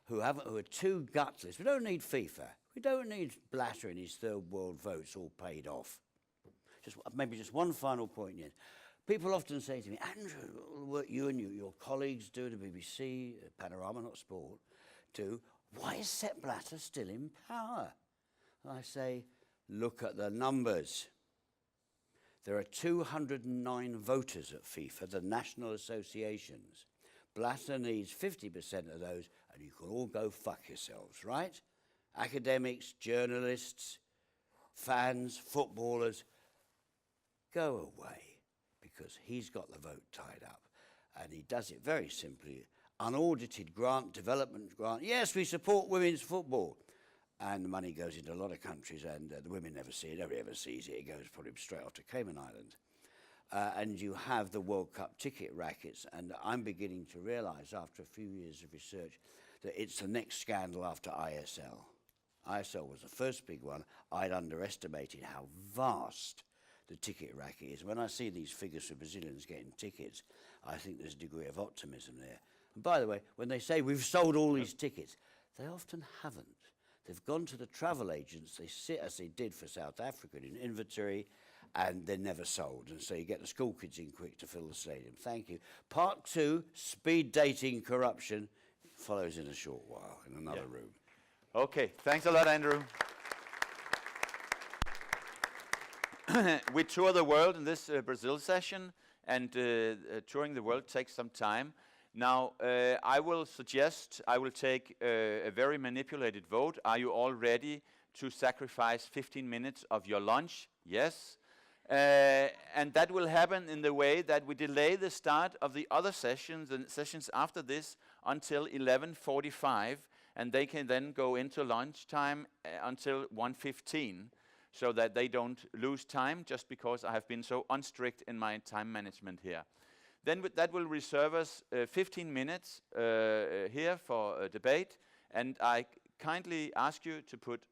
who are too gutless. We don't need FIFA. We don't need Blatter and his third world votes all paid off. Maybe just one final point yet. People often say to me, Andrew, what you and your colleagues do, the BBC, Panorama, not Sport, do, why is Sepp Blatter still in power? I say, look at the numbers. There are 209 voters at FIFA, the national associations. Blatter needs 50% of those, and you can all go fuck yourselves, right? Academics, journalists, fans, footballers, go away, because he's got the vote tied up. And he does it very simply. Unaudited grant, development grant. Yes, we support women's football. and the money goes into a lot of countries, and the women never see it, nobody ever sees it. It goes probably straight off to Cayman Islands. And you have the World Cup ticket rackets, and I'm beginning to realise after a few years of research that it's the next scandal after ISL. ISL was the first big one. I'd underestimated how vast the ticket racket is. When I see these figures for Brazilians getting tickets, I think there's a degree of optimism there. And by the way, when they say we've sold all these tickets, they often haven't. They've gone to the travel agents, they sit as they did for South Africa in inventory, and they're never sold. And so you get the school kids in quick to fill the stadium. Thank you. Part 2, speed dating corruption, follows in a short while in another room. Okay, thanks a lot, Andrew. We tour the world in this Brazil session, and touring the world takes some time. Now, I will take a very manipulated vote. Are you all ready to sacrifice 15 minutes of your lunch? Yes. And that will happen in the way that we delay the start of the other sessions, the sessions after this, until 11:45, and they can then go into lunchtime until 1:15, so that they don't lose time just because I have been so unstrict in my time management here. Then that will reserve us 15 minutes here for a debate, and I kindly ask you to put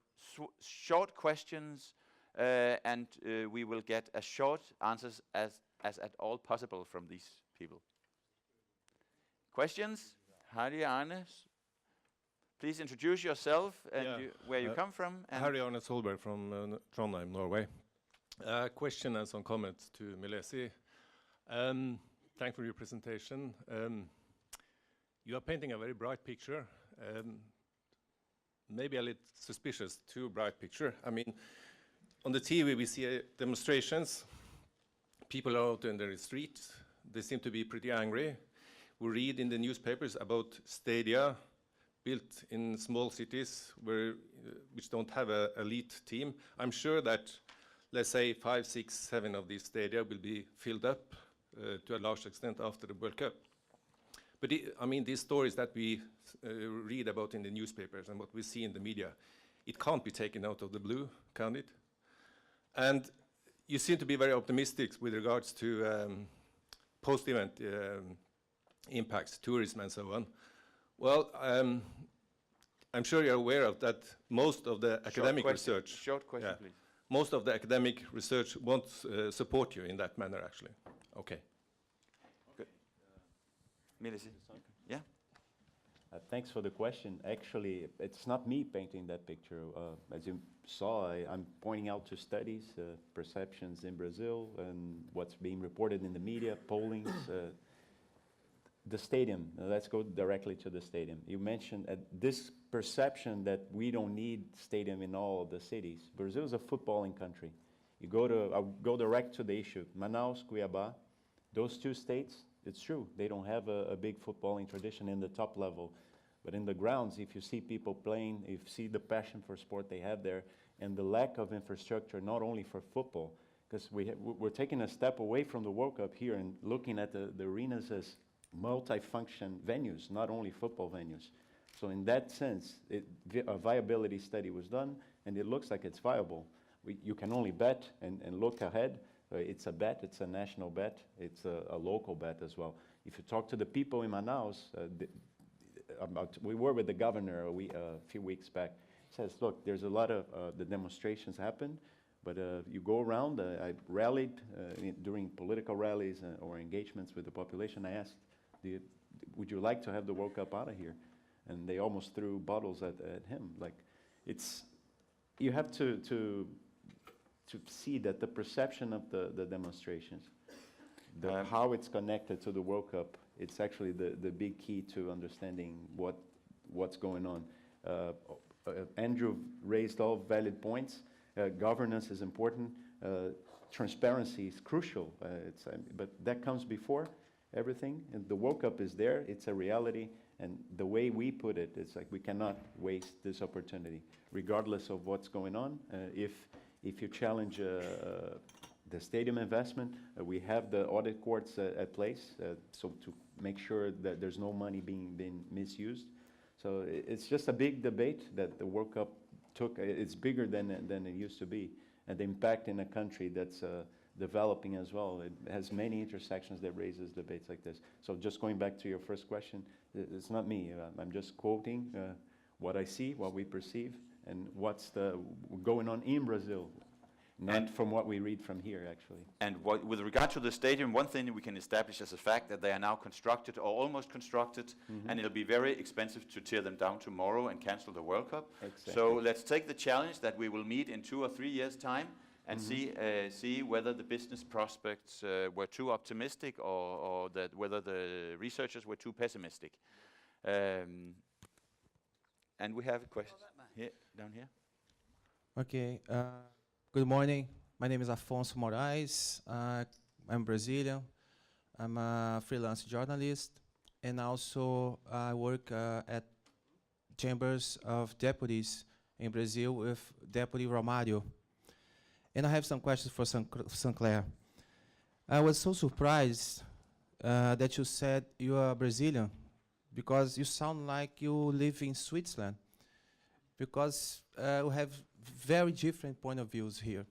short questions, and we will get as short answers as at all possible from these people. Questions? Harry Arne, please introduce yourself and where you come from. And Harry Arne Solberg from Trondheim, Norway. Question and some comments to Milesi. Thanks for your presentation. You are painting a very bright picture. Maybe a little suspicious, too bright picture. I mean, on the TV we see demonstrations. People are out in the streets. They seem to be pretty angry. We read in the newspapers about stadia built in small cities which don't have an elite team. I'm sure that, let's say, 5, 6, 7 of these stadia will be filled up to a large extent after the World Cup. But I mean, these stories that we read about in the newspapers and what we see in the media, it can't be taken out of the blue, can it? And you seem to be very optimistic with regards to post-event impacts, tourism and so on. Well, I'm sure you're aware of that most of the academic research... Short question, please. Most of the academic research won't support you in that manner, actually. Okay. Good. Milesi. Yeah? Thanks for the question. Actually, it's not me painting that picture. As you saw, I'm pointing out to studies, perceptions in Brazil, and what's being reported in the media, pollings. The stadium, let's go directly to the stadium. You mentioned this perception that we don't need stadium in all of the cities. Brazil is a footballing country. I'll go direct to the issue. Manaus, Cuiabá, those two states, it's true, they don't have a big footballing tradition in the top level. But in the grounds, if you see people playing, if you see the passion for sport they have there, and the lack of infrastructure, not only for football, because we're taking a step away from the World Cup here and looking at the arenas as multi-function venues, not only football venues. So in that sense, a viability study was done, and it looks like it's viable. You can only bet and look ahead. It's a bet, it's a national bet, it's a local bet as well. If you talk to the people in Manaus, we were with the governor a few weeks back. He says, look, there's a lot of the demonstrations happen, but you go around, I rallied during political rallies or engagements with the population. I asked, would you like to have the World Cup out of here? And they almost threw bottles at him. Like, you have to see that the perception of the demonstrations, how it's connected to the World Cup, it's actually the big key to understanding what's going on. Andrew raised all valid points. Governance is important. Transparency is crucial. But that comes before everything. And the World Cup is there. It's a reality. And the way we put it, it's like we cannot waste this opportunity, regardless of what's going on. If you challenge the stadium investment, we have the audit courts at place, so to make sure that there's no money being misused. So it's just a big debate that the World Cup it's bigger than it used to be. And the impact in a country that's developing as well, it has many intersections that raises debates like this. So just going back to your first question, it's not me. I'm just quoting what I see, what we perceive, and what's going on in Brazil. Not from what we read from here, actually. And with regard to the stadium, one thing we can establish as a fact that they are now constructed or almost constructed, and it'll be very expensive to tear them down tomorrow and cancel the World Cup. Exactly. So let's take the challenge that we will meet in 2 or 3 years' time and see whether the business prospects were too optimistic or that whether the researchers were too pessimistic. And we have a question here, down here. Okay. Good morning. My name is Afonso Moraes. I'm Brazilian. I'm a freelance journalist, and also I work at Chambers of Deputies in Brazil with Deputy Romário. And I have some questions for Saint-Clair. I was so surprised that you said you are Brazilian, because you sound like you live in Switzerland, because we have very different point of views here.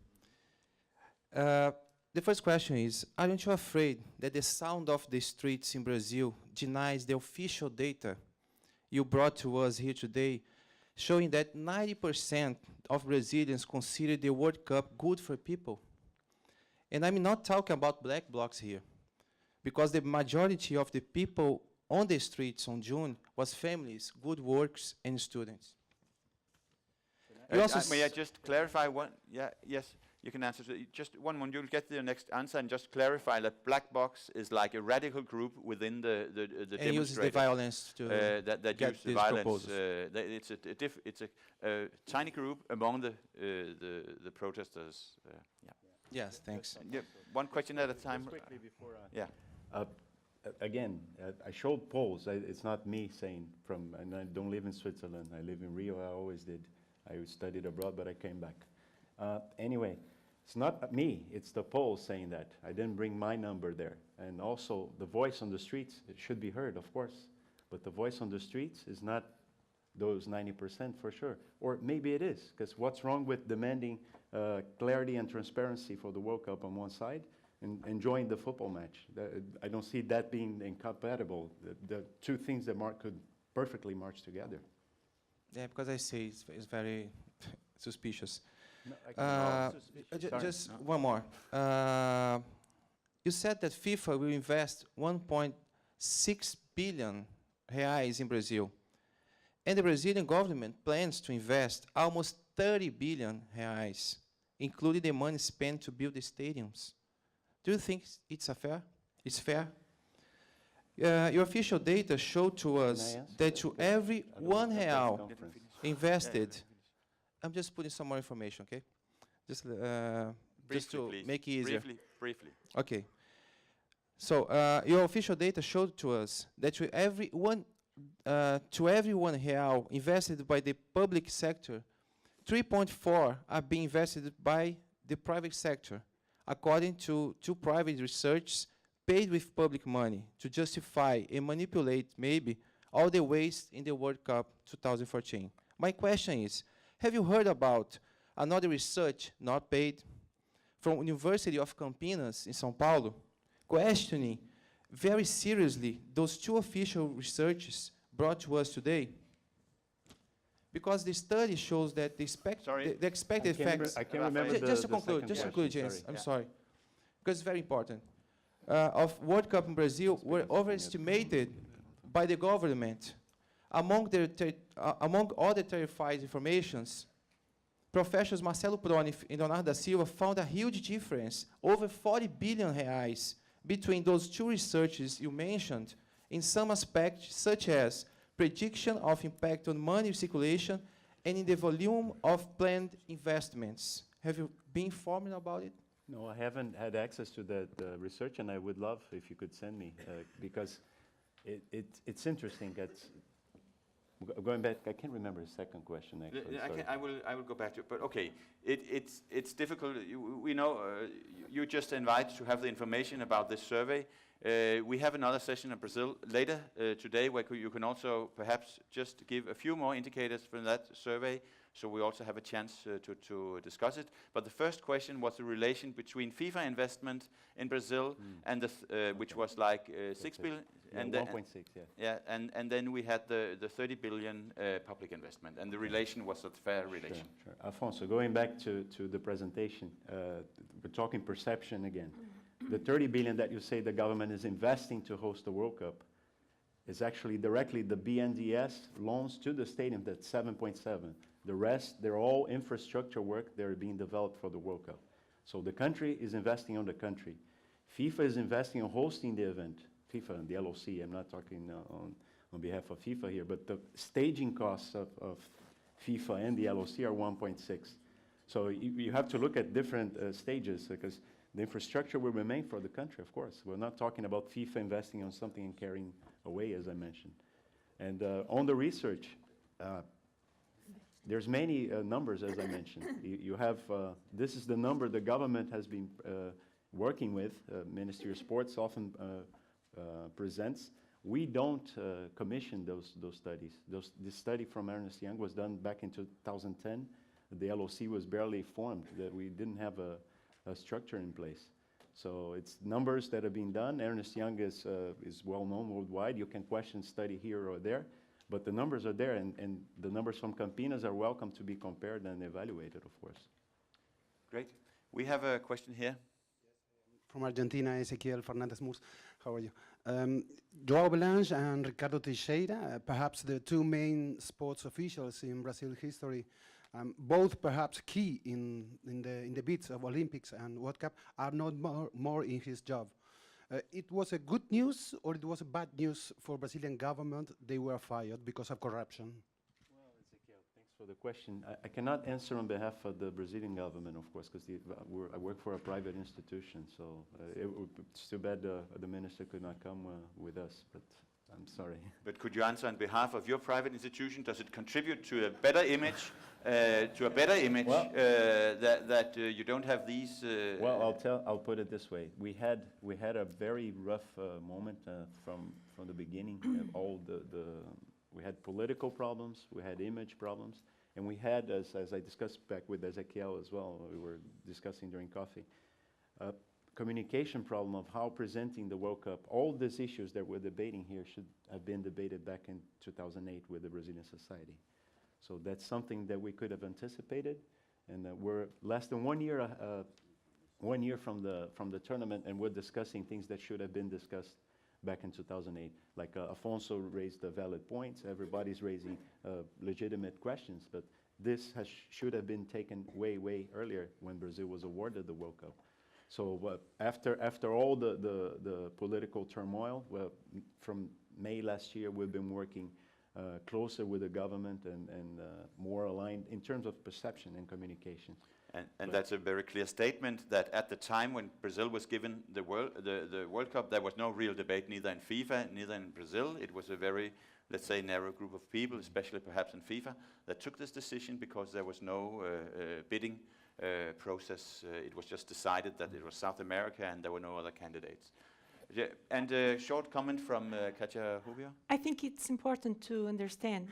The first question is, aren't you afraid that the sound of the streets in Brazil denies the official data you brought to us here today, showing that 90% of Brazilians consider the World Cup good for people? And I'm not talking about black blocs here, because the majority of the people on the streets on June was families, good workers, and students. May I just clarify one? Yeah, yes, you can answer. Just one more. You'll get the next answer, and just clarify that black box is like a radical group within the demonstrators. And uses the violence to that get use the these violence. proposals. It's a tiny group among the protesters. Yeah. Yes, thanks. Yeah, one question at a time. Quickly before. Yeah. Again, I showed polls. It's not me saying and I don't live in Switzerland. I live in Rio. I always did. I studied abroad, but I came back. Anyway, it's not me. It's the polls saying that. I didn't bring my number there. And also, the voice on the streets, it should be heard, of course. But the voice on the streets is not those 90% for sure. Or maybe it is, because what's wrong with demanding clarity and transparency for the World Cup on one side and enjoying the football match? I don't see that being incompatible. The two things that could perfectly march together. Yeah, because I say it's very suspicious. No, Just one more. You said that FIFA will invest 1.6 billion reais in Brazil, and the Brazilian government plans to invest almost 30 billion reais, including the money spent to build the stadiums. Do you think it's fair? It's fair? Your official data showed to us that to every £1 invested, I'm just putting some more information, okay? Just to please. make it easier. Briefly. Okay. So your official data showed to us that to every £1 invested by the public sector, 3.4 are being invested by the private sector, according to two private researchers paid with public money to justify and manipulate maybe all the waste in the World Cup 2014. My question is, have you heard about another research not paid from University of Campinas in São Paulo, questioning very seriously those two official researches brought to us today? Because the study shows that the expected effects... I can't remember Just to conclude, Jennings, I'm sorry, because it's very important. Of World Cup in Brazil were overestimated by the government. Among other terrified informations, professors Marcelo Proni and Leonardo da Silva found a huge difference, over 40 billion reais, between those two researches you mentioned in some aspects, such as prediction of impact on money circulation and in the volume of planned investments. Have you been informed about it? No, I haven't had access to that research, and I would love if you could send me, because it's interesting. Going back, I can't remember the second question, actually. I will go back to it, but okay, it's difficult. We know you just invited to have the information about this survey. We have another session in Brazil later today where you can also perhaps just give a few more indicators from that survey so we also have a chance to discuss it. But the first question was the relation between FIFA investment in Brazil and which was like 6 billion. Yeah, And 1.6, yeah. yeah, and then we had the 30 billion public investment, and the relation was a fair relation. Sure. Alfonso, going back to the presentation, we're talking perception again. The 30 billion that you say the government is investing to host the World Cup is actually directly the BNDES loans to the stadium, that's 7.7. The rest, they're all infrastructure work that are being developed for the World Cup. So the country is investing on the country. FIFA is investing on hosting the event. FIFA and the LOC, I'm not talking on behalf of FIFA here, but the staging costs of FIFA and the LOC are 1.6. So you have to look at different stages, because the infrastructure will remain for the country, of course. We're not talking about FIFA investing on something and carrying away, as I mentioned. And on the research, there's many numbers, as I mentioned. You have, this is the number the government has been working with. Ministry of Sports often presents. We don't commission those studies. This study from Ernst & Young was done back in 2010. The LOC was barely formed, that we didn't have a structure in place. So it's numbers that have been done. Ernst & Young is well known worldwide. You can question study here or there, but the numbers are there, and the numbers from Campinas are welcome to be compared and evaluated, of course. Great. We have a question here. From Argentina, Ezequiel Fernandez Murs. How are you? João Belange and Ricardo Teixeira, perhaps the two main sports officials in Brazil history, both perhaps key in the bids of Olympics and World Cup, are not more in his job. It was a good news or it was a bad news for Brazilian government? They were fired because of corruption. Well, Ezequiel, thanks for the question. I cannot answer on behalf of the Brazilian government, of course, because I work for a private institution, so it's too bad the minister could not come with us, but I'm sorry. But could you answer on behalf of your private institution? Does it contribute to a better image, well, that you don't have these? Well, I'll put it this way: we had a very rough moment from the beginning. We had political problems, we had image problems, and we had, as I discussed back with Ezequiel as well, we were discussing during coffee, communication problem of how presenting the World Cup. All these issues that we're debating here should have been debated back in 2008 with the Brazilian society. So that's something that we could have anticipated, and we're less than 1 year, 1 year from the tournament, and we're discussing things that should have been discussed back in 2008. Like Afonso raised the valid points, everybody's raising legitimate questions, but this should have been taken way earlier when Brazil was awarded the World Cup. So after all the political turmoil, well, from May last year, we've been working closer with the government and more aligned in terms of perception and communication. And that's a very clear statement that at the time when Brazil was given the World Cup, there was no real debate, neither in FIFA, neither in Brazil. It was a very, let's say, narrow group of people, especially perhaps in FIFA, that took this decision because there was no bidding process. It was just decided that it was South America and there were no other candidates. Yeah, and a short comment from Katia Rubio. I think it's important to understand.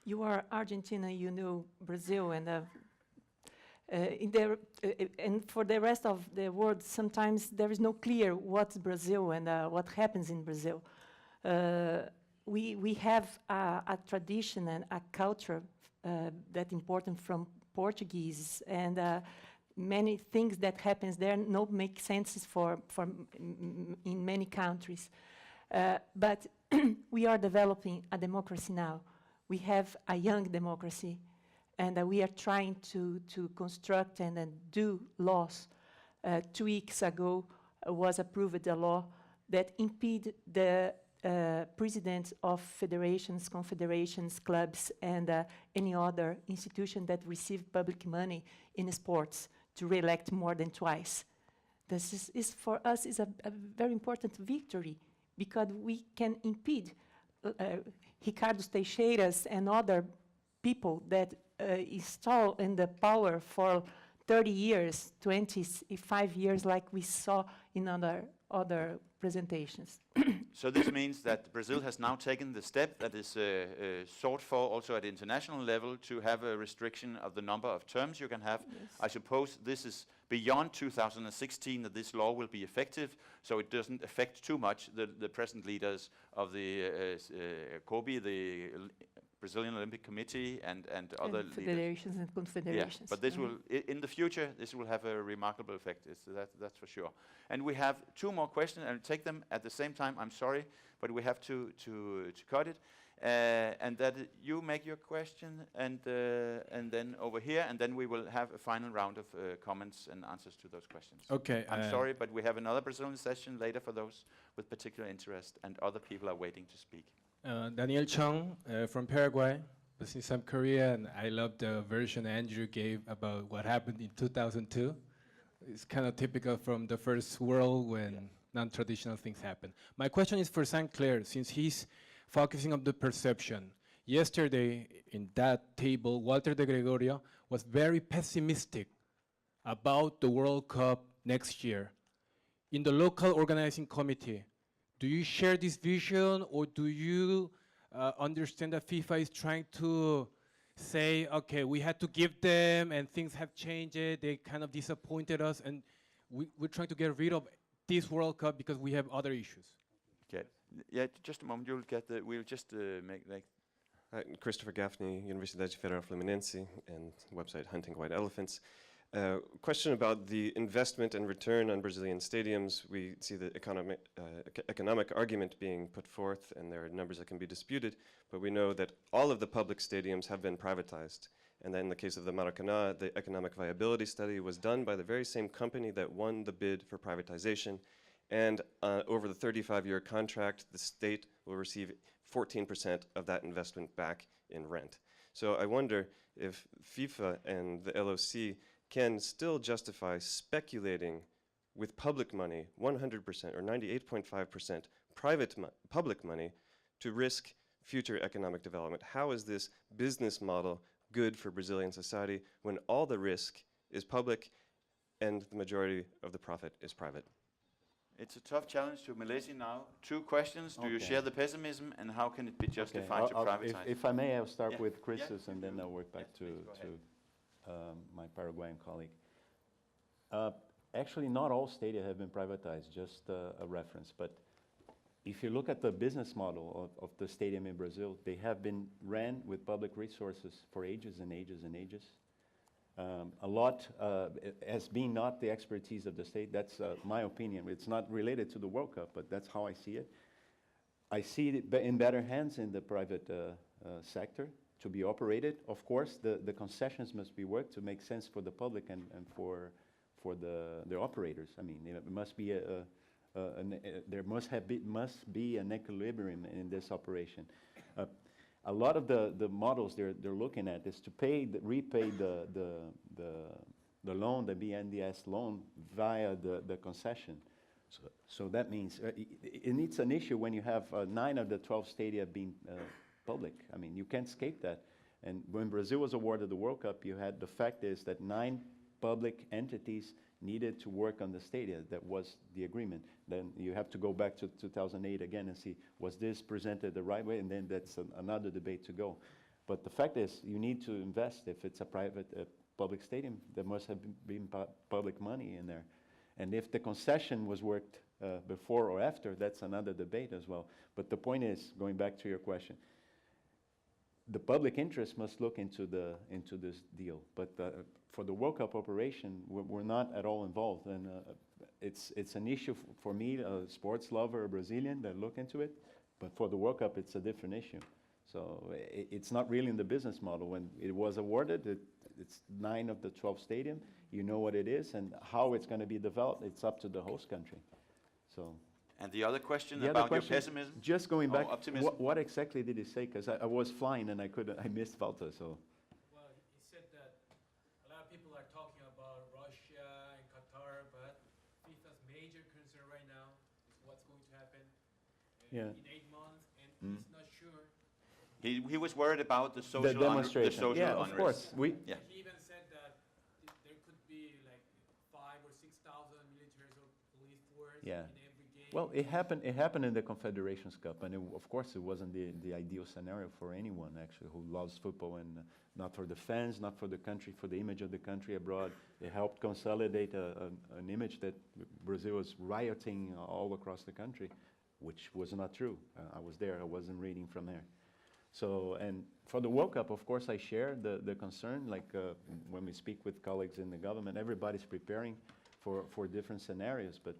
You are Argentina, you know Brazil, and and for the rest of the world, sometimes there is no clear what's Brazil and what happens in Brazil. We have a tradition and a culture that's important from Portuguese, and many things that happens there don't make sense in many countries. But we are developing a democracy now. We have a young democracy, and we are trying to construct and do laws. 2 weeks ago was approved a law that impede the presidents of federations, confederations, clubs, and any other institution that receive public money in sports to re-elect more than twice. This is for us is a very important victory, because we can impede Ricardo Teixeiras and other people that install in the power for 30 years, 25 years, like we saw in other other presentations. So this means that Brazil has now taken the step that is sought for also at international level to have a restriction of the number of terms you can have. Yes. I suppose this is beyond 2016 that this law will be effective, so it doesn't affect too much the present leaders of the COBI, the Brazilian Olympic Committee, and other leaders. Federations and confederations. Yeah, but this will, in the future, this will have a remarkable effect. That's for sure. And we have two more questions, and I'll take them at the same time. I'm sorry, but we have to cut it. And that you make your question, and then over here, and then we will have a final round of comments and answers to those questions. Okay. I'm sorry, but we have another Brazilian session later for those with particular interest, and other people are waiting to speak. Daniel Chung from Paraguay, but since I'm Korean, I love the version Andrew gave about what happened in 2002. It's kind of typical from the first world when non-traditional things happen. My question is for Saint-Clair, since he's focusing on the perception. Yesterday, in that table, Walter de Gregorio was very pessimistic about the World Cup next year. In the local organizing committee, do you share this vision, or do you understand that FIFA is trying to say, okay, we had to give them and things have changed, they kind of disappointed us, and we're trying to get rid of this World Cup because we have other issues? Okay. Yeah, just a moment. You'll get the. We'll just make like. Christopher Gaffney, Universidade Federal Fluminense, and website Hunting White Elephants. Question about the investment and return on Brazilian stadiums. We see the economic argument being put forth, and there are numbers that can be disputed, but we know that all of the public stadiums have been privatized. And then in the case of the Maracanã, the economic viability study was done by the very same company that won the bid for privatization. And over the 35-year contract, the state will receive 14% of that investment back in rent. So I wonder if FIFA and the LOC can still justify speculating with public money, 100% or 98.5% public money, to risk future economic development. How is this business model good for Brazilian society when all the risk is public and the majority of the profit is private? It's a tough challenge to Milesi now. Two questions. Do you share the pessimism, and how can it be justified to privatize? If I may, I'll start Yeah. with Chris's, Yeah, and then I'll work back to my Paraguayan colleague. Actually, not all stadia have been privatized, just a reference. But if you look at the business model of the stadium in Brazil, they have been ran with public resources for ages and ages and ages. A lot has been not the expertise of the state. That's my opinion. It's not related to the World Cup, but that's how I see it. I see it in better hands in the private sector to be operated. Of course, the concessions must be worked to make sense for the public and for the operators. I mean, it must be there must be an equilibrium in this operation. A lot of the models they're looking at is to repay the loan, the BNDES loan, via the concession. So that means it's an issue when you have 9 of the 12 stadia being public. I mean, you can't escape that. And when Brazil was awarded the World Cup, you had the fact is that 9 public entities needed to work on the stadia. That was the agreement. Then you have to go back to 2008 again and see, was this presented the right way? And then that's another debate to go. But the fact is, you need to invest. If it's a private public stadium, there must have been public money in there. And if the concession was worked before or after, that's another debate as well. But the point is, going back to your question, the public interest must look into this deal. But for the World Cup operation, we're not at all involved. And it's an issue for me, a sports lover, a Brazilian, that look into it. But for the World Cup, it's a different issue. So it's not really in the business model. When it was awarded, it's 9 of the 12 stadium. You know what it is, and how it's going to be developed, it's up to the host country. So. And the other question about your pessimism? Just going back, optimism? what exactly did he say? Because I was flying and I missed Walter, so. Well, he said that a lot of people are talking about Russia and Qatar, but FIFA's major concern right now is what's going to happen in 8 months, and he's not sure. He was worried about the social demonstration. unrest. Of course. Yeah. He even said that there could be like 5,000 or 6,000 military or police force in every Well, it happened in the Confederations Cup, and of course it wasn't the ideal scenario for anyone actually who loves football, and not for the fans, not for the country, for the image of the country abroad. It helped consolidate an image that Brazil was rioting all across the country, which was not true. I was there, I wasn't reading from there. So, and for the World Cup, of course, I share the concern, like when we speak with colleagues in the government, everybody's preparing for different scenarios, but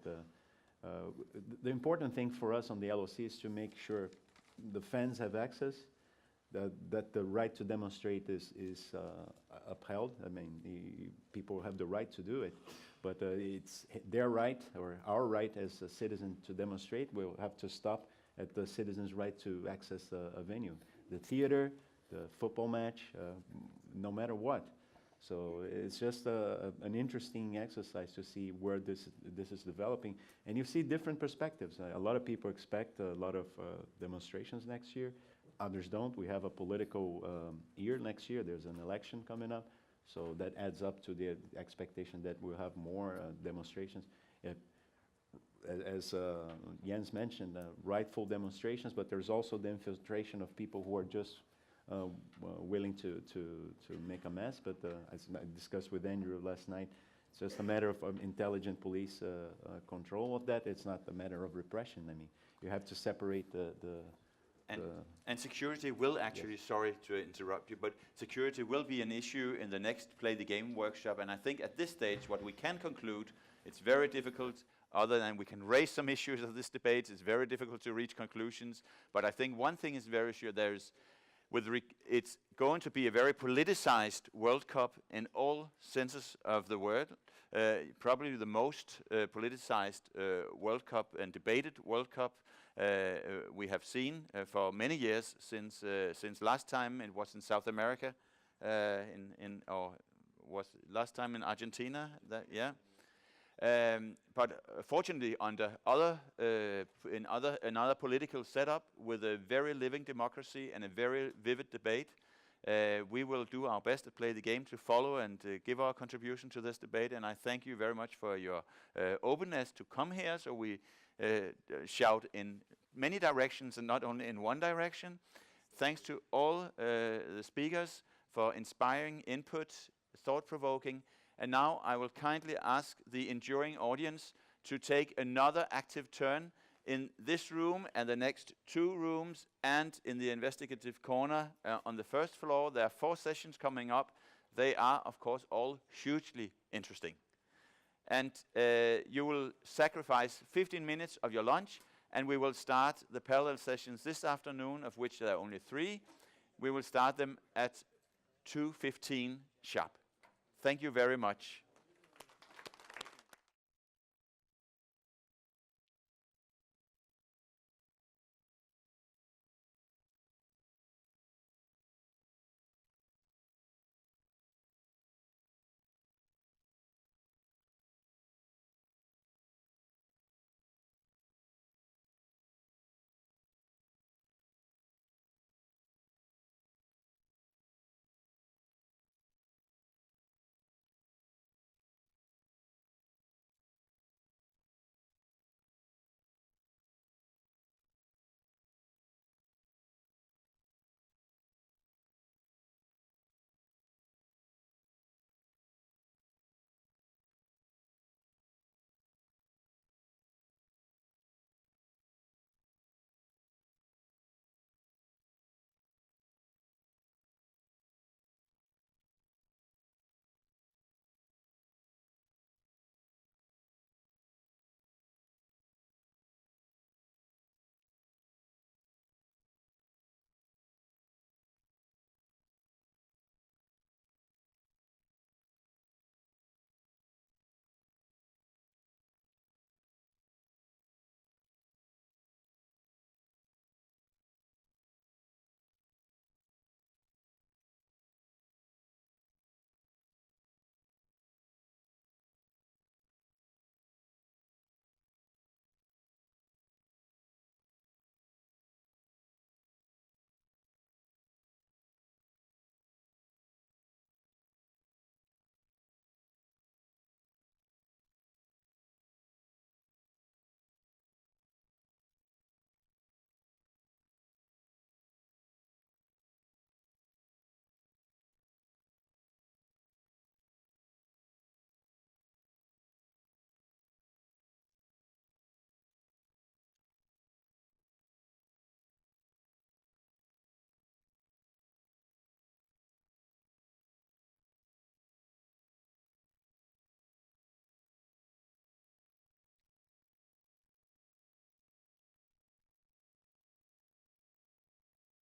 the important thing for us on the LOC is to make sure the fans have access, that the right to demonstrate is upheld. I mean, people have the right to do it, but it's their right, or our right as a citizen to demonstrate. We'll have to stop at the citizen's right to access a venue, the theater, the football match, no matter what. So it's just an interesting exercise to see where this is developing. And you see different perspectives. A lot of people expect a lot of demonstrations next year. Others don't. We have a political year next year. There's an election coming up. So that adds up to the expectation that we'll have more demonstrations. As Jens mentioned, rightful demonstrations, but there's also the infiltration of people who are just willing to make a mess, but as I discussed with Andrew last night, it's just a matter of intelligent police control of that. It's not a matter of repression. I mean, you have to separate and security will actually, yes. Sorry to interrupt you, but security will be an issue in the next Play the Game workshop, and I think at this stage what we can conclude, it's very difficult, other than we can raise some issues of this debate, it's very difficult to reach conclusions, but I think one thing is very sure, it's going to be a very politicized World Cup in all senses of the word. Probably the most politicized World Cup and debated World Cup we have seen for many years since last time it was in South America, or was it last time in Argentina? But fortunately, under another political setup with a very living democracy and a very vivid debate, we will do our best to Play the Game to follow and give our contribution to this debate. And I thank you very much for your openness to come here, so we shout in many directions and not only in one direction. Thanks to all the speakers for inspiring input, thought-provoking. And now I will kindly ask the enduring audience to take another active turn in this room and the next 2 rooms and in the investigative corner on the first floor. There are 4 sessions coming up. They are, of course, all hugely interesting. And you will sacrifice 15 minutes of your lunch, and we will start the parallel sessions this afternoon, of which there are only 3. We will start them at 2:15 sharp. Thank you very much.